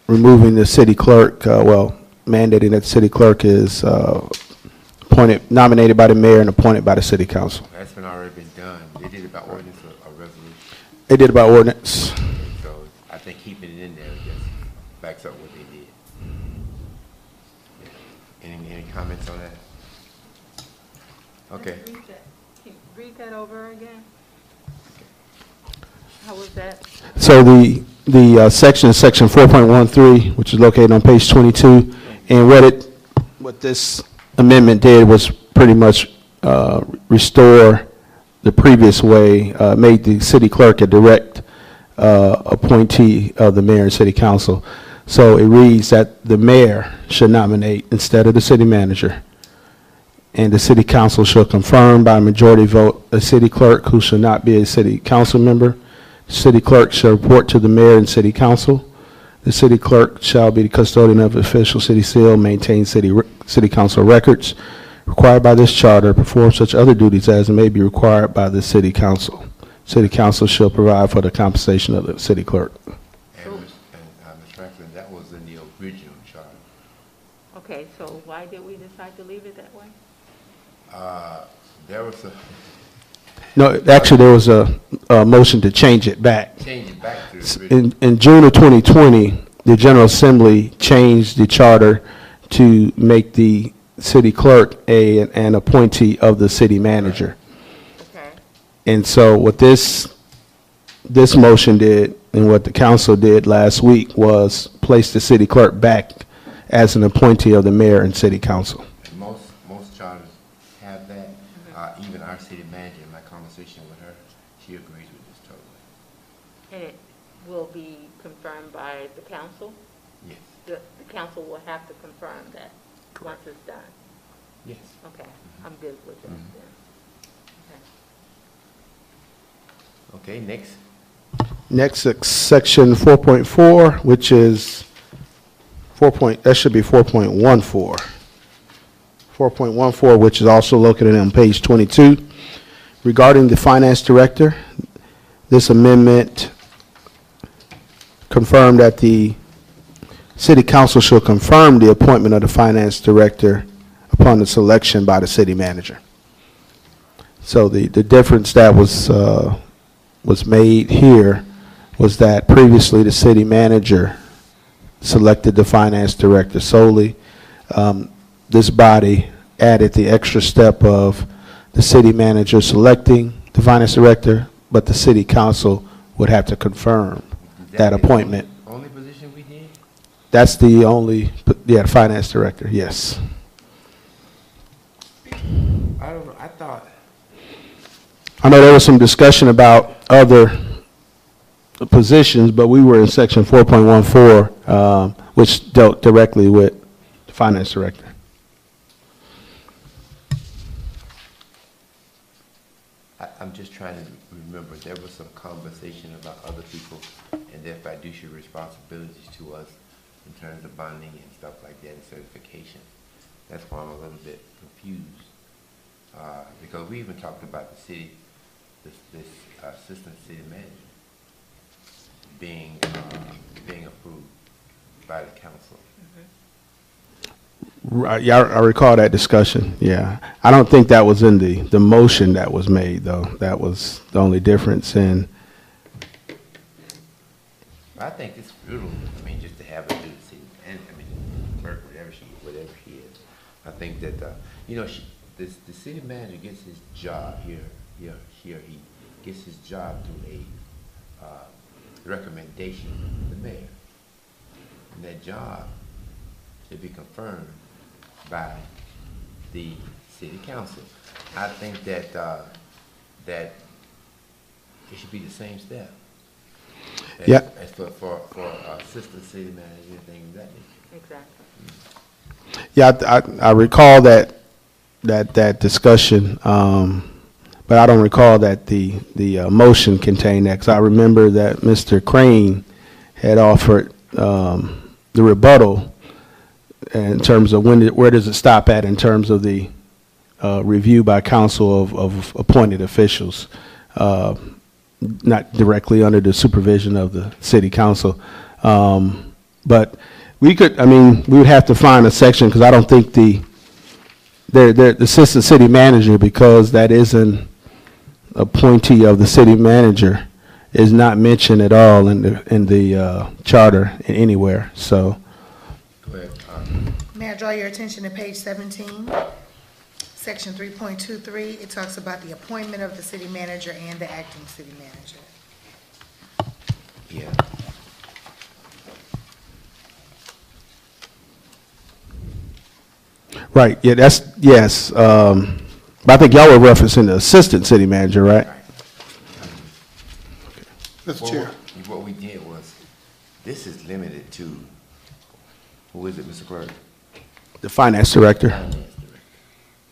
removing the city clerk, mandating that the city clerk is nominated by the mayor and appointed by the city council. That's already been done. They did it by ordinance or resolution. They did it by ordinance. So I think keeping it in there just backs up what they did. Any comments on that? Okay. Can you read that over again? How was that? So the section 4.13, which is located on page 22, and what this amendment did was pretty much restore the previous way, made the city clerk a direct appointee of the mayor and city council. So it reads that the mayor should nominate instead of the city manager, and the city council shall confirm by majority vote a city clerk who shall not be a city council member. The city clerk shall report to the mayor and city council. The city clerk shall be the custodian of the official city seal, maintain city council records required by this charter, perform such other duties as may be required by the city council. City council shall provide for the compensation of the city clerk. And Ms. Franklin, that was in the original charter. Okay, so why did we decide to leave it that way? There was a No, actually, there was a motion to change it back. change it back to the original. In June of 2020, the General Assembly changed the charter to make the city clerk an appointee of the city manager. Okay. And so what this motion did and what the council did last week was place the city clerk back as an appointee of the mayor and city council. And most charters have that. Even our city manager, in my conversation with her, she agrees with this totally. And it will be confirmed by the council? Yes. The council will have to confirm that once it's done? Yes. Okay, I'm good with that then. Okay. Okay, next. Next, section 4.4, which is that should be 4.14. 4.14, which is also located on page 22. Regarding the finance director, this amendment confirmed that the city council shall confirm the appointment of the finance director upon the selection by the city manager. So the difference that was made here was that previously the city manager selected the finance director solely. This body added the extra step of the city manager selecting the finance director, but the city council would have to confirm that appointment. Only position we did? That's the only, the finance director, yes. I don't know, I thought, I know there was some discussion about other positions, but we were in section 4.14, which dealt directly with the finance director. I'm just trying to remember, there was some conversation about other people and their fiduciary responsibilities to us in terms of bonding and stuff like that and certification. That's why I'm a little bit confused. Because we even talked about the city, this assistant city manager being approved by the council. Right, yeah, I recall that discussion, yeah. I don't think that was in the motion that was made, though. That was the only difference, and I think it's futile, I mean, just to have her do the city, and, I mean, clerk, whatever she is. I think that, you know, the city manager gets his job he gets his job through a, recommendation from the mayor. And that job should be confirmed by the city council. I think that, that it should be the same step. Yeah. As for assistant city manager and things of that nature. Exactly. Yeah, I recall that discussion, but I don't recall that the motion contained that, because I remember that Mr. Crane had offered the rebuttal in terms of where does it stop at in terms of the review by council of appointed officials, not directly under the supervision of the city council. But we could, I mean, we would have to find a section, because I don't think the assistant city manager, because that is an appointee of the city manager, is not mentioned at all in the charter anywhere. So, Go ahead. May I draw your attention to page 17, section 3.23? It talks about the appointment of the city manager and the acting city manager. Yeah. right, yeah, yes. But I think y'all were referencing the assistant city manager, right? Mr. Well, Chair. what we did was, this is limited to, who is it, Mr. Clerk? The finance director. Finance director.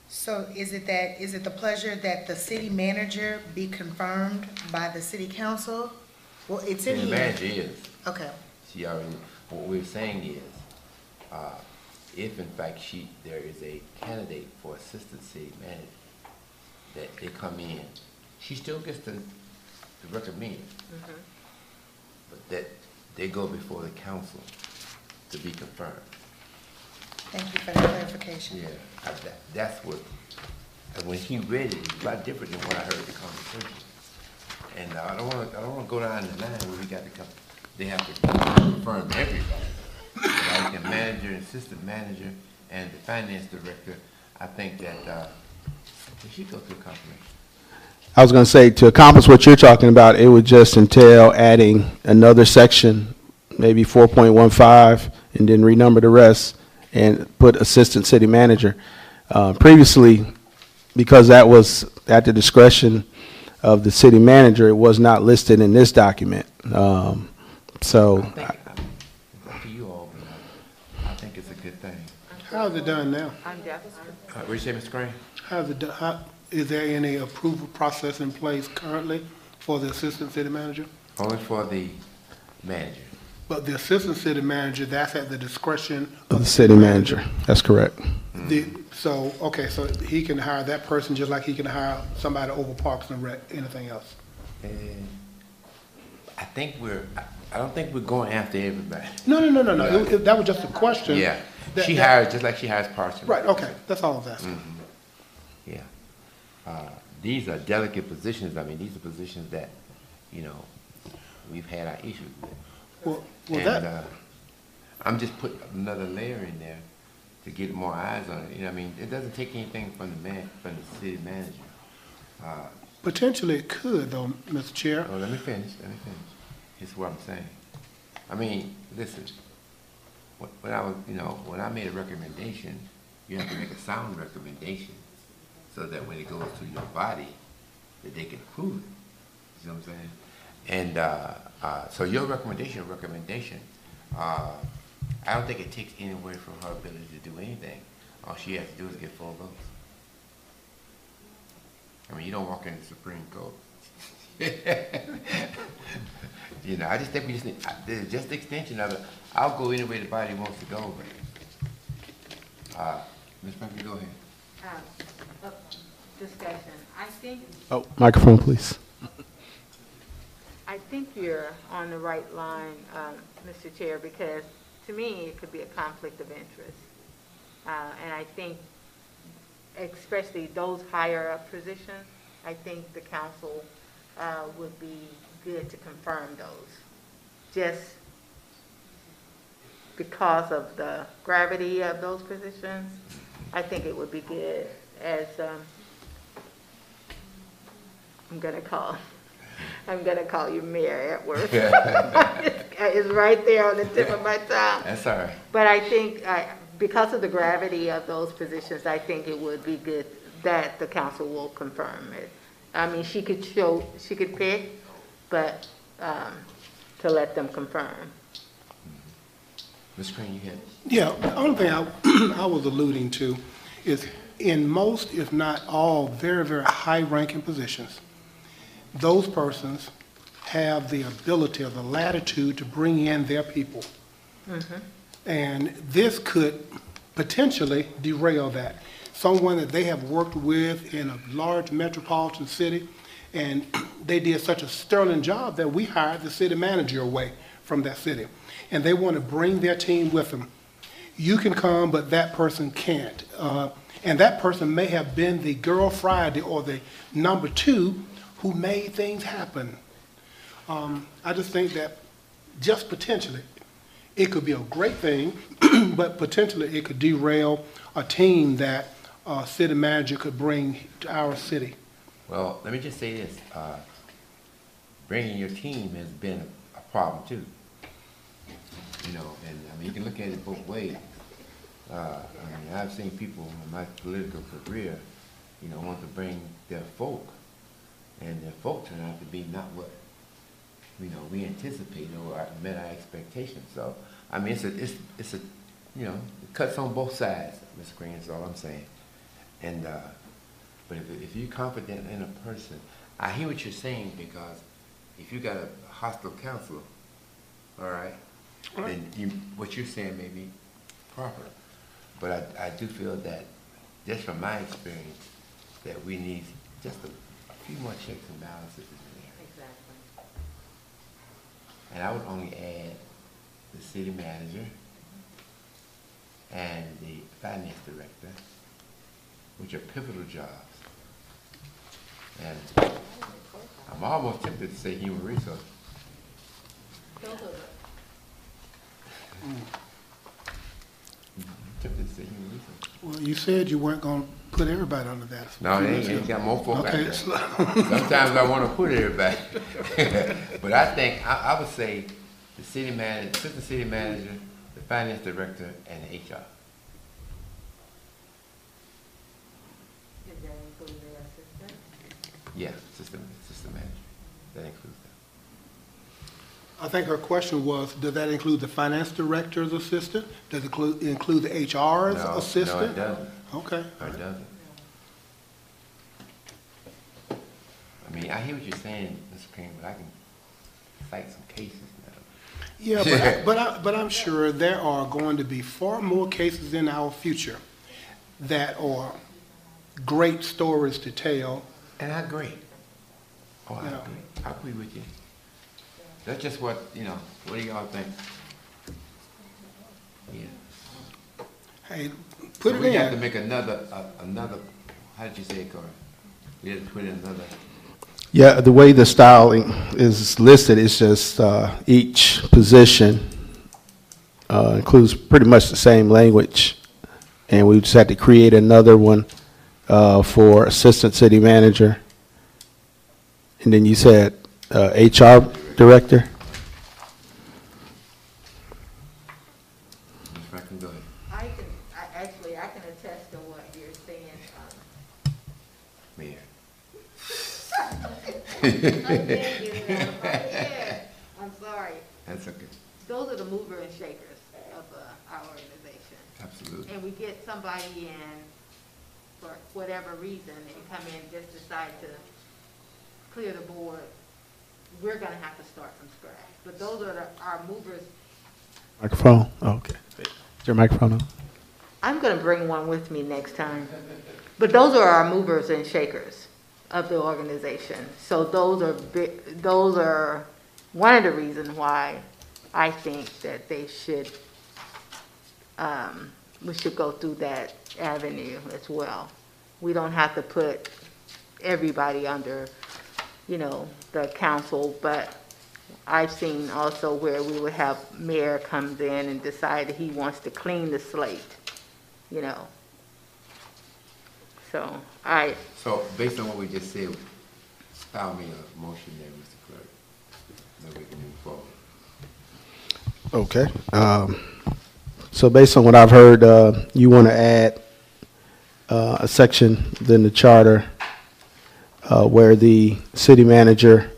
So is it the pleasure that the city manager be confirmed by the city council? Well, it's in City here. manager is, Okay. she already, what we're saying is, if in fact there is a candidate for assistant city manager, that they come in, she still gets to recommend, but that they go before the council to be confirmed. Thank you for that clarification. Yeah, that's what, and when he read it, it's a lot different than what I heard the conversation. And I don't wanna go down the line where we got to come, they have to confirm everybody. Like the manager, assistant manager, and the finance director, I think that, they should go through confirmation. I was going to say, to accomplish what you're talking about, it would just entail adding another section, maybe 4.15, and then renumber the rest and put assistant city manager. Previously, because that was at the discretion of the city manager, it was not listed in this document. So, I think, it's up to you all, but I think it's a good thing. How's it done now? I'm definitely. What do you say, Mr. Crane? How's it done? Is there any approval process in place currently for the assistant city manager? Only for the manager. But the assistant city manager, that's at the discretion of the city manager, that's correct. So he can hire that person just like he can hire somebody over Parks and Rec, anything else? And I don't think we're going after everybody. No. That was just a question. Yeah, That- hires, just like she hires Parks and Rec. Right, okay, that's all I was asking. Yeah. These are delicate positions. I mean, these are positions that, you know, we've had our issues with. Well, And I'm just putting another layer in there to get more eyes on it. You know, I mean, it doesn't take anything from the city manager. potentially it could though, Mr. Chair. Oh, let me finish. Here's what I'm saying. I mean, listen, when I made a recommendation, you have to make a sound recommendation so that when it goes to your body, that they can approve it. You know what I'm saying? And so your recommendation, I don't think it takes any away from her ability to do anything. All she has to do is get full votes. I mean, you don't walk in the Supreme Court. You know, I just think we just need, just the extension of it. I'll go any way the body wants to go, but, Ms. Franklin, go ahead. Discussion. Oh, microphone, please. I think you're on the right line, Mr. Chair, because to me, it could be a conflict of interest. And I think, especially those higher up positions, I think the council would be good to confirm those. just because of the gravity of those positions, I think it would be good as, I'm gonna call you Mayor Edwards. It's right there on the tip of my tongue. That's all right. But I think, because of the gravity of those positions, I think it would be good that the council will confirm it. I mean, she could pick, but, to let them confirm. Ms. Green, you had, Yeah, the only thing I was alluding to is in most, if not all, very, very high-ranking positions, those persons have the ability or the latitude to bring in their people. And this could potentially derail that. Someone that they have worked with in a large metropolitan city, and they did such a sterling job that we hired the city manager away from that city. And they want to bring their team with them. You can come, but that person can't. And that person may have been the girl Friday or the number two who made things happen. I just think that just potentially, it could be a great thing, but potentially it could derail a team that a city manager could bring to our city. well, let me just say this. Bringing your team has been a problem too. You know, and I mean, you can look at it both ways. I mean, I've seen people in my political career, you know, want to bring their folk, and their folk turn out to be not what, you know, we anticipated or met our expectations. So, I mean, it's a, you know, it cuts on both sides, Ms. Green, is all I'm saying. And, but if you're confident in a person, I hear what you're saying, because if you got a hostile counsel, all right, then what you're saying may be proper. But I do feel that, just from my experience, that we need just a few more checks and balances in there. Exactly. And I would only add the city manager and the finance director, which are pivotal jobs. And I'm almost tempted to say human resources. Tempted to say human resources. Well, you said you weren't going to put everybody under that. No, they ain't got more folk out Okay, there. so- Sometimes I want to put everybody. But I think, I would say the city manager, assistant city manager, the finance director, and the HR. Is that including the assistant? Yeah, system manager. That includes that. I think her question was, does that include the finance director's assistant? Does it include the HR's No, assistant? no, it doesn't. Okay. No, it doesn't. I mean, I hear what you're saying, Mr. King, but I can cite some cases now. Yeah, but I'm sure there are going to be far more cases in our future that are great stories to tell. And I agree. Oh, I Yeah. agree. I agree with you. That's just what, you know, what do y'all think? Yeah. Hey, put So it we have to in. make another, how did you say it, Corey? We have to put in another, Yeah, the way the styling is listed, it's just each position includes pretty much the same language. And we just had to create another one for assistant city manager. And then you said HR director? Ms. Franklin, go ahead. I can attest to what you're saying. Mayor. I'm sorry. That's okay. Those are the mover and shakers of our organization. Absolutely. And we get somebody in for whatever reason, and come in, just decide to clear the board, we're gonna have to start from scratch. But those are our movers. Microphone? Oh, okay. Is your microphone on? I'm gonna bring one with me next time. But those are our movers and shakers of the organization. So those are one of the reasons why I think that they should, we should go through that avenue as well. We don't have to put everybody under, you know, the council, but I've seen also where we would have mayor comes in and decide that he wants to clean the slate, you know. So So based on what we just said, style me a motion there, Mr. Clerk, that we can move forward. Okay. So based on what I've heard, you want to add a section within the charter where the city manager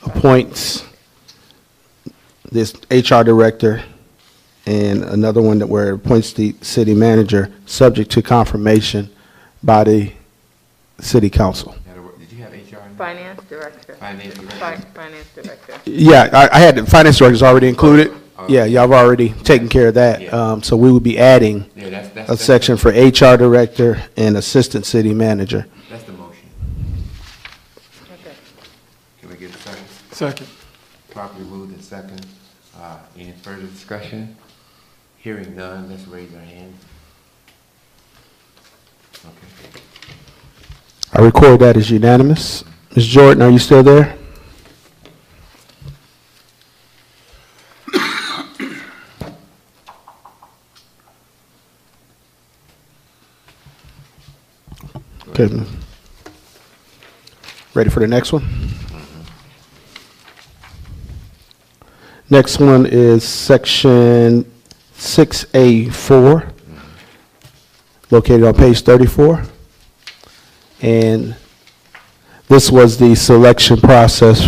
appoints this HR director, and another one that where it appoints the city manager, subject to confirmation by the city council. Did you have HR in there? finance director. Finance director? Finance director. Yeah, I had the finance director's already included. Oh. Yeah, y'all have already taken care of that. Yeah. So we would be adding Yeah, a section for HR director and assistant city manager. That's the motion. Okay. Can we get a second? Second. Properly moved and second. Any further discussion? Hearing none, let's raise our hands. Okay. I record that as unanimous. Ms. Jordan, are you still there? Okay. Ready for the next one? Next one is section 6A4, located on page 34. And this was the selection process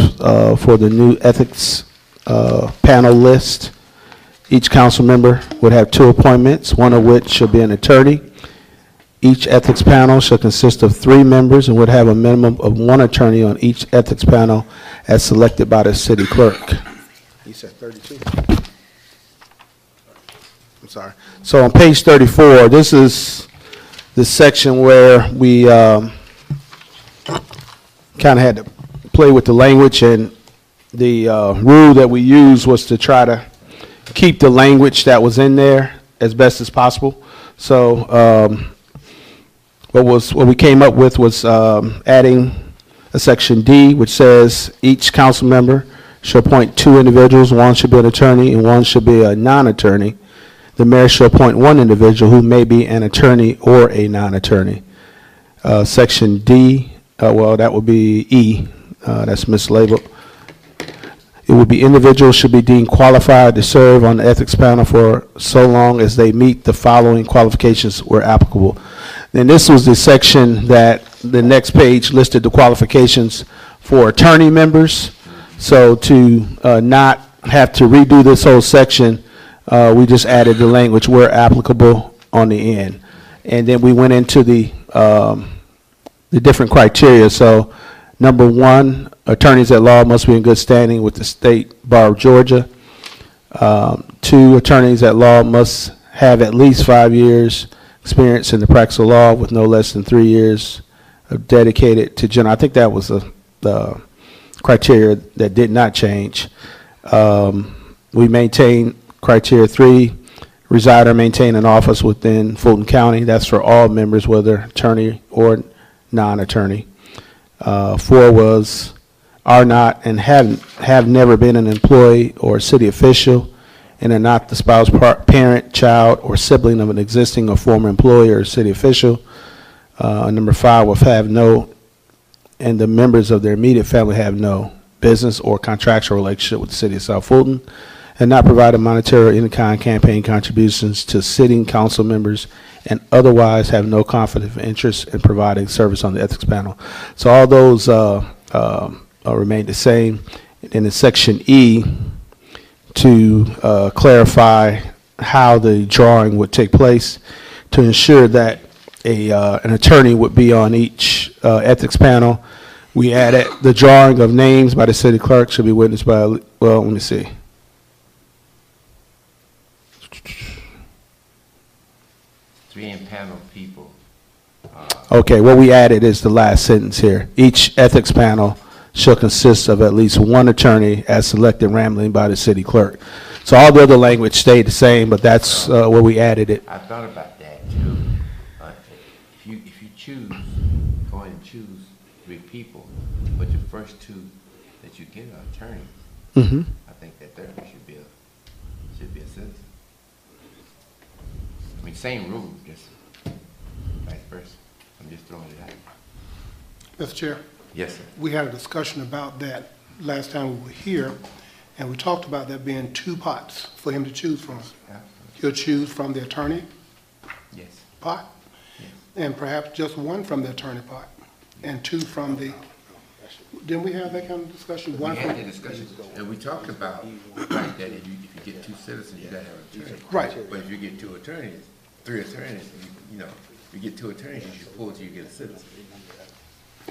for the new ethics panel list. Each council member would have 2 appointments, one of which should be an attorney. Each ethics panel shall consist of 3 members and would have a minimum of 1 attorney on each ethics panel as selected by the city clerk. He said 32. I'm sorry. So on page 34, this is the section where we kind of had to play with the language, and the rule that we used was to try to keep the language that was in there as best as possible. So what we came up with was adding a section D, which says each council member shall appoint 2 individuals. One should be an attorney and one should be a non-attorney. The mayor shall appoint 1 individual who may be an attorney or a non-attorney. Section D, well, that would be E. That's mislabeled. It would be individuals should be deemed qualified to serve on the ethics panel for so long as they meet the following qualifications where applicable. And this was the section that the next page listed the qualifications for attorney members. So to not have to redo this whole section, we just added the language where applicable on the end. And then we went into the different criteria. So number 1, attorneys at law must be in good standing with the State Bar of Georgia. 2, attorneys at law must have at least 5 years experience in the practice of law with no less than 3 years of dedicated to general. I think that was the criteria that did not change. We maintain criteria 3, reside or maintain an office within Fulton County. That's for all members, whether attorney or non-attorney. 4 was are not and have never been an employee or city official and are not the spouse, parent, child, or sibling of an existing or former employee or city official. Number 5 will have no, and the members of their immediate family have no business or contractual relationship with the city of South Fulton, and not provided monetary or in-kind campaign contributions to sitting council members, and otherwise have no conflict of interest in providing service on the ethics panel. So all those remain the same. And in section E, to clarify how the drawing would take place, to ensure that an attorney would be on each ethics panel, we added the drawing of names by the city clerk should be witnessed by, well, let me see. Three panel people. Okay, what we added is the last sentence here. Each ethics panel shall consist of at least 1 attorney as selected randomly by the city clerk. So all the other language stayed the same, but that's where we added it. I thought about that too. If you choose, go ahead and choose 3 people, but the first 2 that you get are attorneys. Mhm. I think that therapy should be a citizen. I mean, same rule, just vice versa. I'm just throwing it out. Mr. Chair, Yes, sir. we had a discussion about that last time we were here, and we talked about there being two pots for him to choose from. Absolutely. He'll choose from the attorney Yes. pot, and perhaps just one from the attorney pot, and two from the, didn't we have that kind of discussion? We One had from, the discussion, and we talked about, right, that if you get two citizens, you gotta have an attorney. Right. But if you get two attorneys, three attorneys, you know, if you get two attorneys, you should pull till you get a citizen.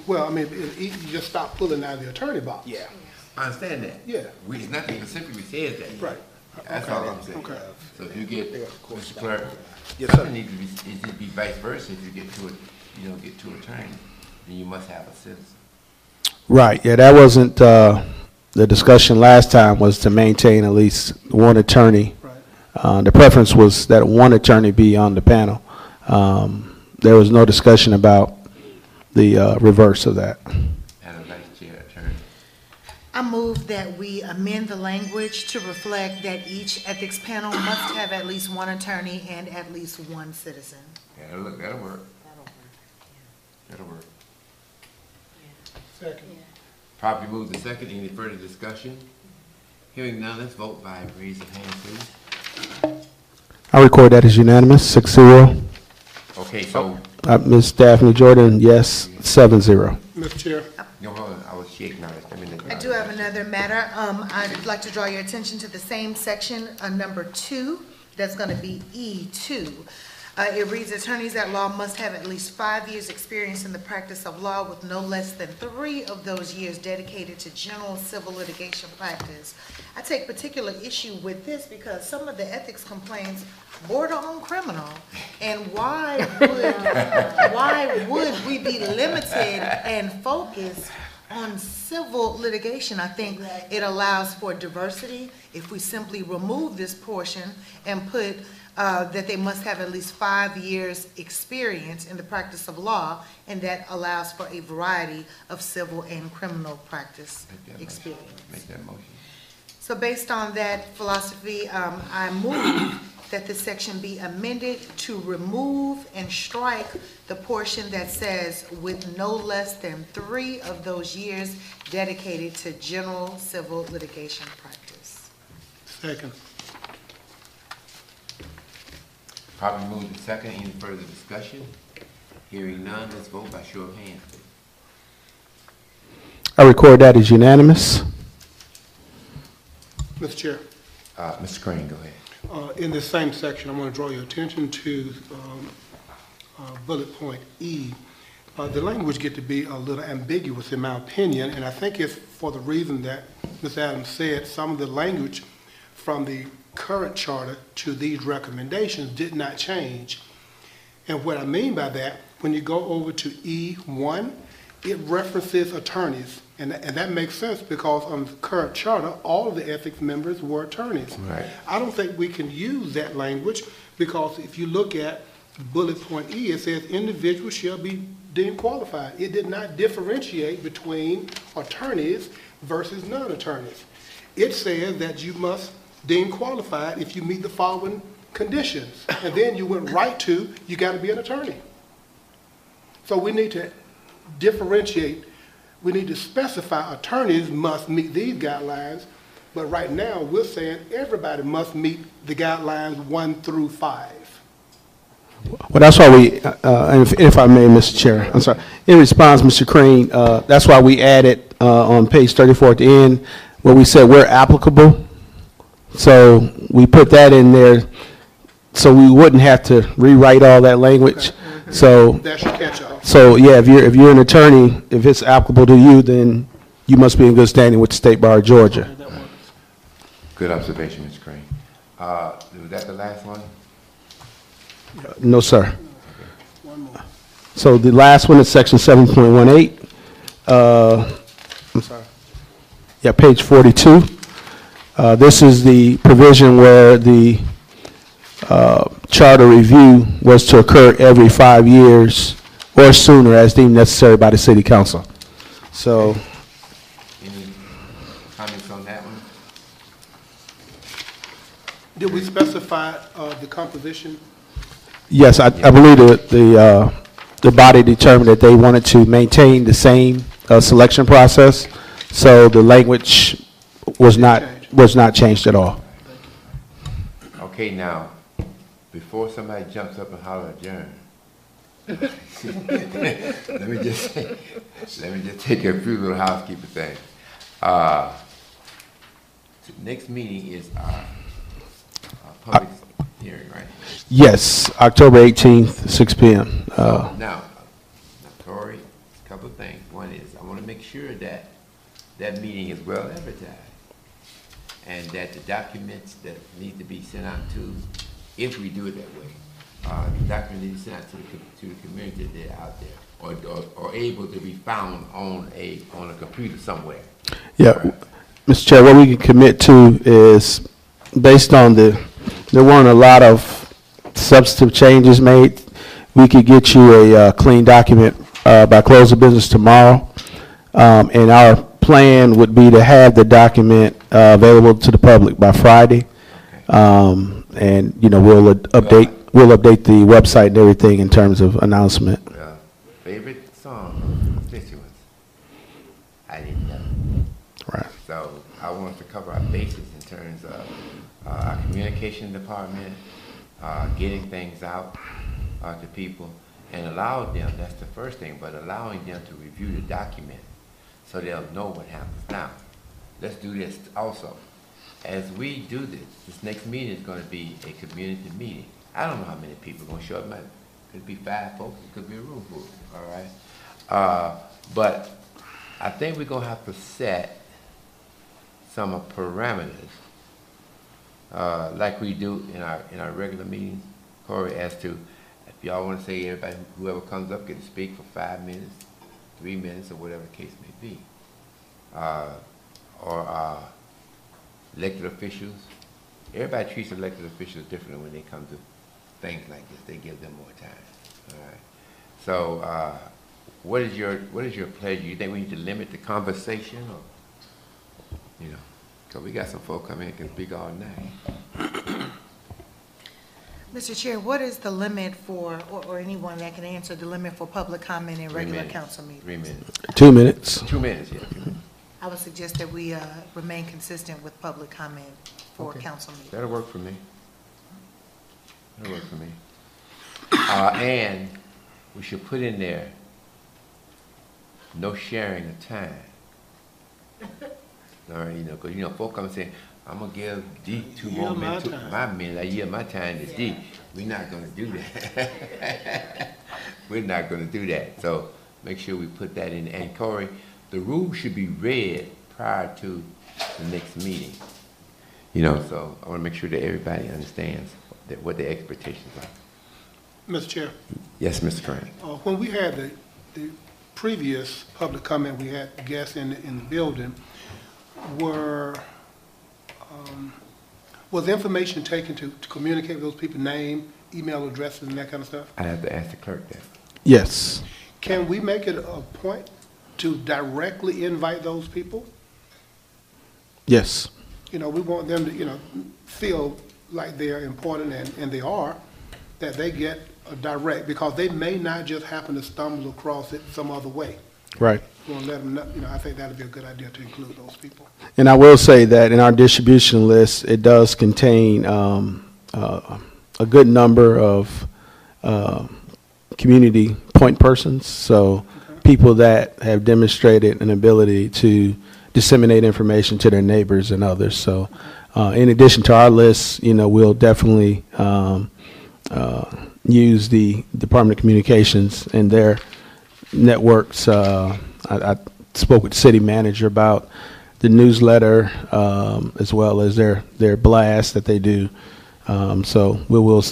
well, I mean, you just stop pulling out of the attorney box. Yeah. I understand that. Yeah. It's nothing specifically says that. Right. That's all I'm saying. Okay. So if you get, Mr. Clerk, Yes, sir. it needs to be, it should be vice versa. If you get two, you don't get two attorneys, then you must have a citizen. Right, yeah, that wasn't, the discussion last time was to maintain at least one attorney. Right. The preference was that one attorney be on the panel. There was no discussion about the reverse of that. And a vice chair attorney. I move that we amend the language to reflect that each ethics panel must have at least one attorney and at least one citizen. That'll work. That'll work. Second. Properly moved to second. Any further discussion? Hearing none, let's vote by raise of hand, please. I record that as unanimous, 6-0. Okay, so, Ms. Daphne Jordan, yes, 7-0. Mr. Chair, no, hold on, I was shaking on it. I do have another matter. I'd like to draw your attention to the same section, number 2, that's going to be E2. It reads, attorneys at law must have at least 5 years' experience in the practice of law with no less than 3 of those years dedicated to general civil litigation practice. I take particular issue with this because some of the ethics complaints border on criminal. And why would we be limited and focused on civil litigation? I think it allows for diversity if we simply remove this portion and put that they must have at least 5 years' experience in the practice of law, and that allows for a variety of civil and criminal practice experience. Make that motion. So based on that philosophy, I move that this section be amended to remove and strike the portion that says with no less than 3 of those years dedicated to general civil litigation practice. second. Properly moved to second. Any further discussion? Hearing none, let's vote by show of hands, please. I record that as unanimous. Mr. Chair, Mr. Crane, go ahead. in this same section, I want to draw your attention to bullet point E. The language get to be a little ambiguous in my opinion, and I think it's for the reason that Ms. Adams said, some of the language from the current charter to these recommendations did not change. And what I mean by that, when you go over to E1, it references attorneys. And that makes sense because on the current charter, all of the ethics members were attorneys. Right. I don't think we can use that language because if you look at bullet point E, it says individuals shall be deemed qualified. It did not differentiate between attorneys versus non-attorneys. It says that you must deem qualified if you meet the following conditions. And then you went right to, you got to be an attorney. So we need to differentiate. We need to specify attorneys must meet these guidelines, but right now we're saying everybody must meet the guidelines 1 through 5. Well, that's why we, if I may, Mr. Chair, I'm sorry. In response, Mr. Crane, that's why we added on page 34 at the end where we said we're applicable. So we put that in there so we wouldn't have to rewrite all that language. So, That's your catch-all. so yeah, if you're an attorney, if it's applicable to you, then you must be in good standing with the State Bar of Georgia. Good observation, Mr. Crane. Was that the last one? No, sir. One more. So the last one is section 7.18. I'm sorry. Yeah, page 42. This is the provision where the charter review was to occur every 5 years or sooner as deemed necessary by the city council. So, Any comments on that one? Did we specify the composition? Yes, I believe the body determined that they wanted to maintain the same selection process, so the language was not changed at all. Okay, now, before somebody jumps up and holler adjourn, let me just take a few little housekeeping things. Next meeting is our public hearing, right? Yes, October 18th, 6 p.m. Now, Tori, a couple of things. One is, I want to make sure that that meeting is well advertised, and that the documents that need to be sent out to, if we do it that way, the documents need to be sent out to the community that they're out there, or able to be found on a computer somewhere. Yeah, Mr. Chair, what we can commit to is, based on there weren't a lot of substantive changes made, we could get you a clean document by close of business tomorrow. And our plan would be to have the document available to the public by Friday. And, you know, we'll update the website and everything in terms of announcement. Favorite song of constituents? I didn't know. Right. So I want us to cover our bases in terms of our communication department, getting things out to people, and allow them, that's the first thing, but allowing them to review the document so they'll know what happens. Now, let's do this also. As we do this next meeting is going to be a community meeting. I don't know how many people are going to show up. It could be 5 folks, it could be a room full, all right? But I think we're going to have to set some parameters, like we do in our regular meetings, Corey, as to if y'all want to say everybody, whoever comes up can speak for 5 minutes, 3 minutes, or whatever the case may be. Or elected officials. Everybody treats elected officials differently when they come to things like this. They give them more time. All right. So, what is your pleasure? You think we need to limit the conversation, or, you know, because we got some folk come in and can speak all night. Mr. Chair, what is the limit for, or anyone that can answer the limit for public comment in regular council meetings? 3 minutes. 2 minutes. 2 minutes, yeah. 2 minutes. I would suggest that we remain consistent with public comment for Okay. council meetings. That'll work for me. That'll work for me. And we should put in there, no sharing of time. All right, you know, because, you know, folk come and say, I'm going to give D 2 more minutes, my minute, I yield my time to D. We're not going to do that. We're not going to do that. So make sure we put that in. And Corey, the rules should be read prior to the next meeting. You know, so I want to make sure that everybody understands what the expectations are. Mr. Chair, Yes, Mr. Crane. when we had the previous public comment, we had guests in the building, was information taken to communicate with those people, name, email addresses, and that kind of stuff? I have to ask the clerk that. Yes. Can we make it a point to directly invite those people? Yes. You know, we want them to, you know, feel like they're important, and they are, that they get a direct, because they may not just happen to stumble across it some other way. Right. We want to let them know, you know, I think that'd be a good idea to include those people. And I will say that in our distribution list, it does contain a good number of community point persons. So people that have demonstrated an ability to disseminate information to their neighbors and others. So in addition to our list, you know, we'll definitely use the Department of Communications and their networks. I spoke with the city manager about the newsletter as well as their blast that they do. So we will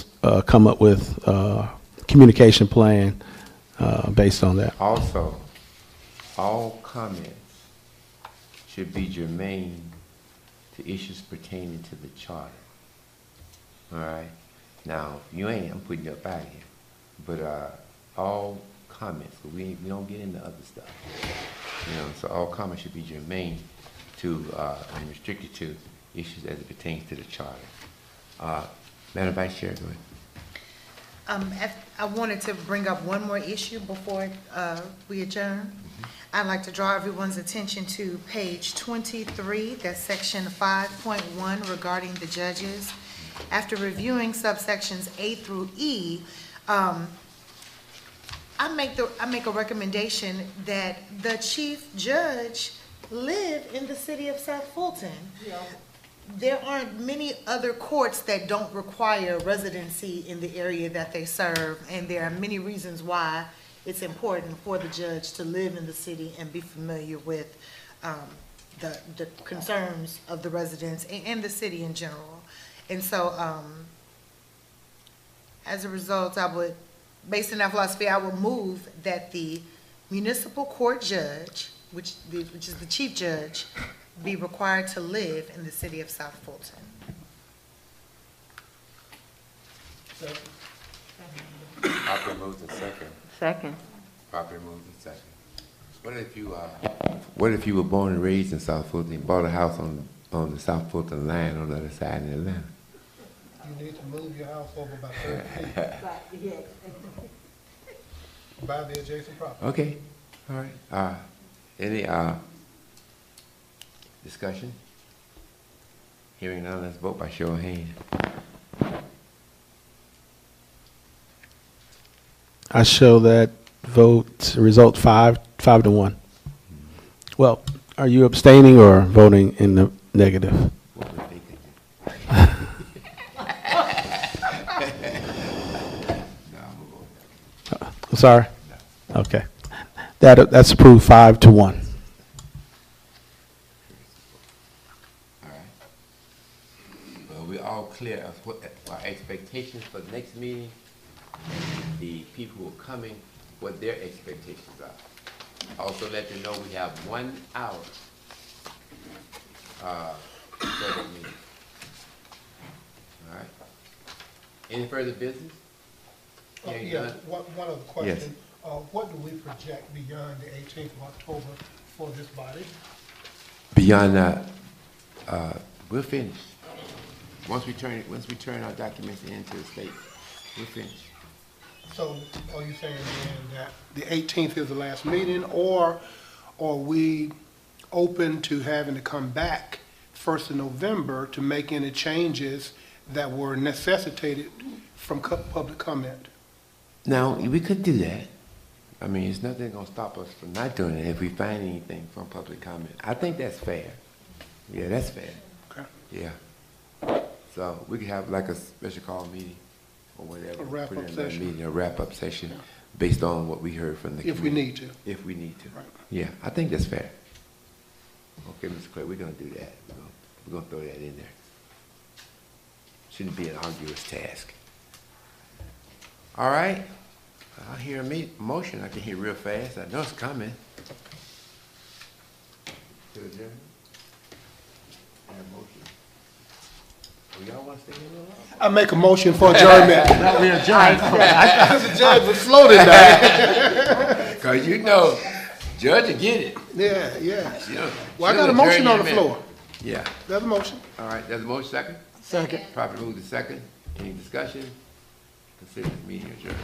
come up with a communication plan based on that. Also, all comments should be germane to issues pertaining to the charter. All right? Now, if you ain't, I'm putting you up out of here. But all comments, we don't get into other stuff. You know, so all comments should be germane to and restricted to issues as it pertains to the charter. Madam Vice Chair, go ahead. I wanted to bring up one more issue before we adjourn. I'd like to draw everyone's attention to page 23, that's section 5.1 regarding the judges. After reviewing subsections A through E, I make a recommendation that the chief judge live in the city of South Fulton. There aren't many other courts that don't require residency in the area that they serve, and there are many reasons why it's important for the judge to live in the city and be familiar with the concerns of the residents and the city in general. And so, as a result, based on that philosophy, I will move that the municipal court judge, which is the chief judge, be required to live in the city of South Fulton. Properly moved and second. Second. Properly moved and second. What if you were born and raised in South Fulton and bought a house on the South Fulton line on the other side in Atlanta? You need to move your house over about 30 feet. Buy the adjacent property. Okay, all right. Any discussion? Hearing none, let's vote by show of hands. I show that result 5-1. Well, are you abstaining or voting in the negative? What was they thinking? No, I'm gonna vote. I'm sorry? Okay. That's approved 5-1. All right. Well, we're all clear of what our expectations for the next meeting, and the people who are coming, what their expectations are. Also let them know we have 1 hour for that meeting. All right. Any further business? Hearing Yeah, none? one other question. What do we project beyond the 18th of October for this body? Beyond that, we're finished. Once we turn our documents into the state, we're finished. So are you saying then that the 18th is the last meeting, or are we open to having to come back 1st of November to make any changes that were necessitated from public comment? Now, we could do that. I mean, there's nothing gonna stop us from not doing it if we find anything from public comment. I think that's fair. Yeah, that's fair. Okay. Yeah. So we could have like a special call meeting or whatever. A wrap-up put it in that session. meeting, a wrap-up session based on what we heard from the If we community. need to. If we need to. Right. Yeah, I think that's fair. Okay, Mr. Clay, we're gonna do that. We're gonna throw that in there. Shouldn't be an arduous task. All right. I hear a motion. I can hear real fast. I know it's coming. To adjourn? I have a motion. Well, y'all want to stay here a little longer? I make a motion for adjournment. Now we adjourn. The judge was slow today. Because you know, judge will get it. Yeah, yeah. She'll- Well, I she'll got a adjourn motion you on in the a minute. floor. Yeah. There's a motion. All right, there's a motion second. Second. Properly moved to second. Any discussion? Consider this meeting adjourned.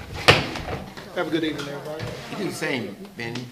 Have a good evening, everybody. You do the same, Benny.